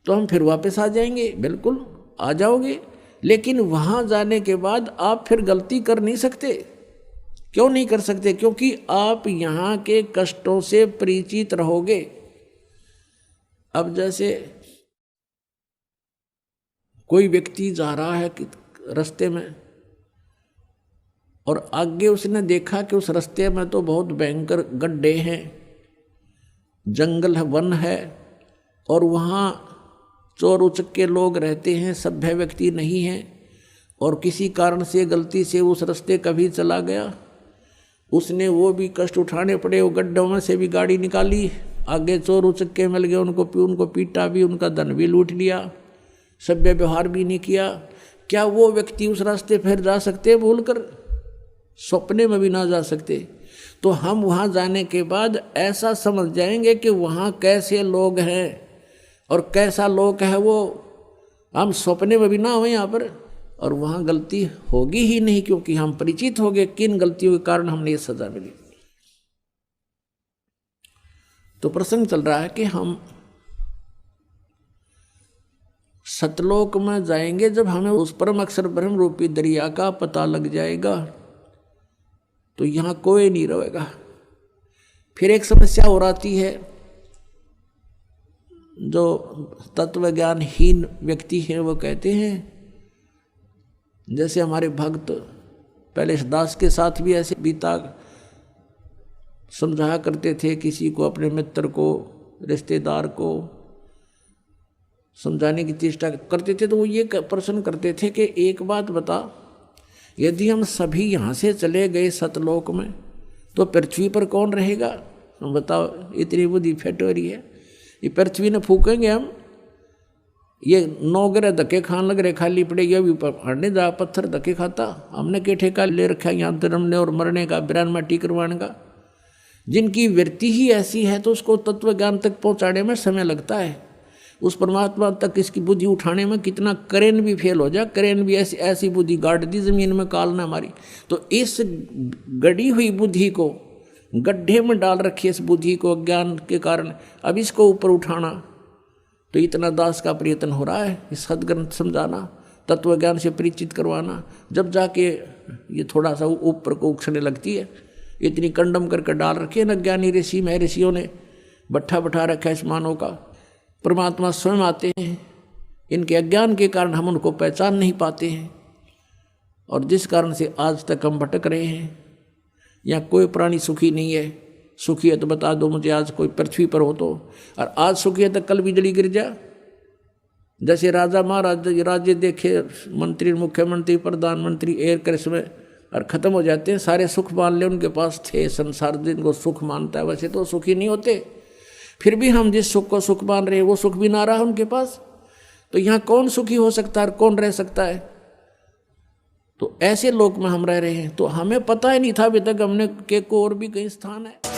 तो हम फिर वापस आ जाएंगे। बिल्कुल आ जाओगे, लेकिन वहाँ जाने के बाद आप फिर गलती कर नहीं सकते। क्यों नहीं कर सकते? क्योंकि आप यहाँ के कष्टों से परिचित रहोगे। अब जैसे कोई व्यक्ति जा रहा है कि रास्ते में, और आगे उसने देखा कि उस रास्ते में तो बहुत भयंकर गड्ढे हैं, जंगल है, वन है, और वहाँ चोर उचक्के लोग रहते हैं, सभ्य व्यक्ति नहीं हैं, और किसी कारण से गलती से उस रास्ते कभी चला गया, उसने वो भी कष्ट उठाने पड़े, वो गड्ढों में से भी गाड़ी निकाली, आगे चोर उचक्के मिल गए, उनको पीटा भी, उनका धन भी लूट लिया, सभ्य व्यवहार भी नहीं किया। क्या वो व्यक्ति उस रास्ते फिर जा सकते? भूल कर सपने में भी ना जा सकते। तो हम वहाँ जाने के बाद ऐसा समझ जाएंगे कि वहाँ कैसे लोग हैं और कैसा लोक है वो, हम सपने में भी ना हो यहाँ पर, और वहाँ गलती होगी ही नहीं, क्योंकि हम परिचित हो गए किन गलतियों के कारण हमने ये सजा मिली। तो प्रसंग चल रहा है कि हम सतलोक में जाएंगे जब हमें उस परम अक्षर ब्रह्म रूपी दरिया का पता लग जाएगा तो यहाँ कोई नहीं रहेगा। फिर एक समस्या और आती है, जो तत्व ज्ञानहीन व्यक्ति हैं वो कहते हैं, जैसे हमारे भक्त पहले दास के साथ भी ऐसे बीता समझाया करते थे, किसी को अपने मित्र को रिश्तेदार को समझाने की चेष्टा करते थे तो वो ये प्रश्न करते थे कि एक बात बता, यदि हम सभी यहाँ से चले गए सतलोक में तो पृथ्वी पर कौन रहेगा? बताओ, इतनी बुद्धि फेट हो रही है, ये पृथ्वी ने फूकेंगे हम, ये 9 ग्रह धक्के खान लग रहे, खाली पड़े, ये भी हटने जा पत्थर धक्के खाता। हमने के ठेका ले रखा है यहाँ जन्मने और मरने का, बिरान माटी करवाने का। जिनकी वृत्ति ही ऐसी है तो उसको तत्व ज्ञान तक पहुँचाने में समय लगता है। उस परमात्मा तक इसकी बुद्धि उठाने में कितना करेन भी फेल हो जाए, करेन भी ऐसी बुद्धि गाड़ दी जमीन में काल ने हमारी। तो इस गड़ी हुई बुद्धि को गड्ढे में डाल रखी, इस बुद्धि को अज्ञान के कारण, अब इसको ऊपर उठाना तो इतना दास का प्रयत्न हो रहा है, इस सदग्रंथ समझाना, तत्व ज्ञान से परिचित करवाना, जब जाके ये थोड़ा सा ऊपर को उछलने लगती है। इतनी कंडम करके डाल रखी है न ज्ञानी ऋषि में, ऋषियों ने बट्ठा बैठा रखा है इस मानव का। परमात्मा स्वयं आते हैं, इनके अज्ञान के कारण हम उनको पहचान नहीं पाते हैं, और जिस कारण से आज तक हम भटक रहे हैं। यहाँ कोई प्राणी सुखी नहीं है। सुखी है तो बता दो मुझे, आज कोई पृथ्वी पर हो तो। और आज सुखी है तो कल बिजली गिर जा। जैसे राजा महाराज राज्य देखे, मंत्री मुख्यमंत्री प्रधानमंत्री एयर क्रैश में और ख़त्म हो जाते हैं, सारे सुख मान ले उनके पास थे, संसार जिनको सुख मानता है वैसे तो सुखी नहीं होते। फिर भी हम जिस सुख को सुख मान रहे हैं वो सुख भी ना रहा उनके पास, तो यहाँ कौन सुखी हो सकता है और कौन रह सकता है? तो ऐसे लोक में हम रह रहे हैं, तो हमें पता ही नहीं था अभी तक हमने के को और भी कई स्थान है।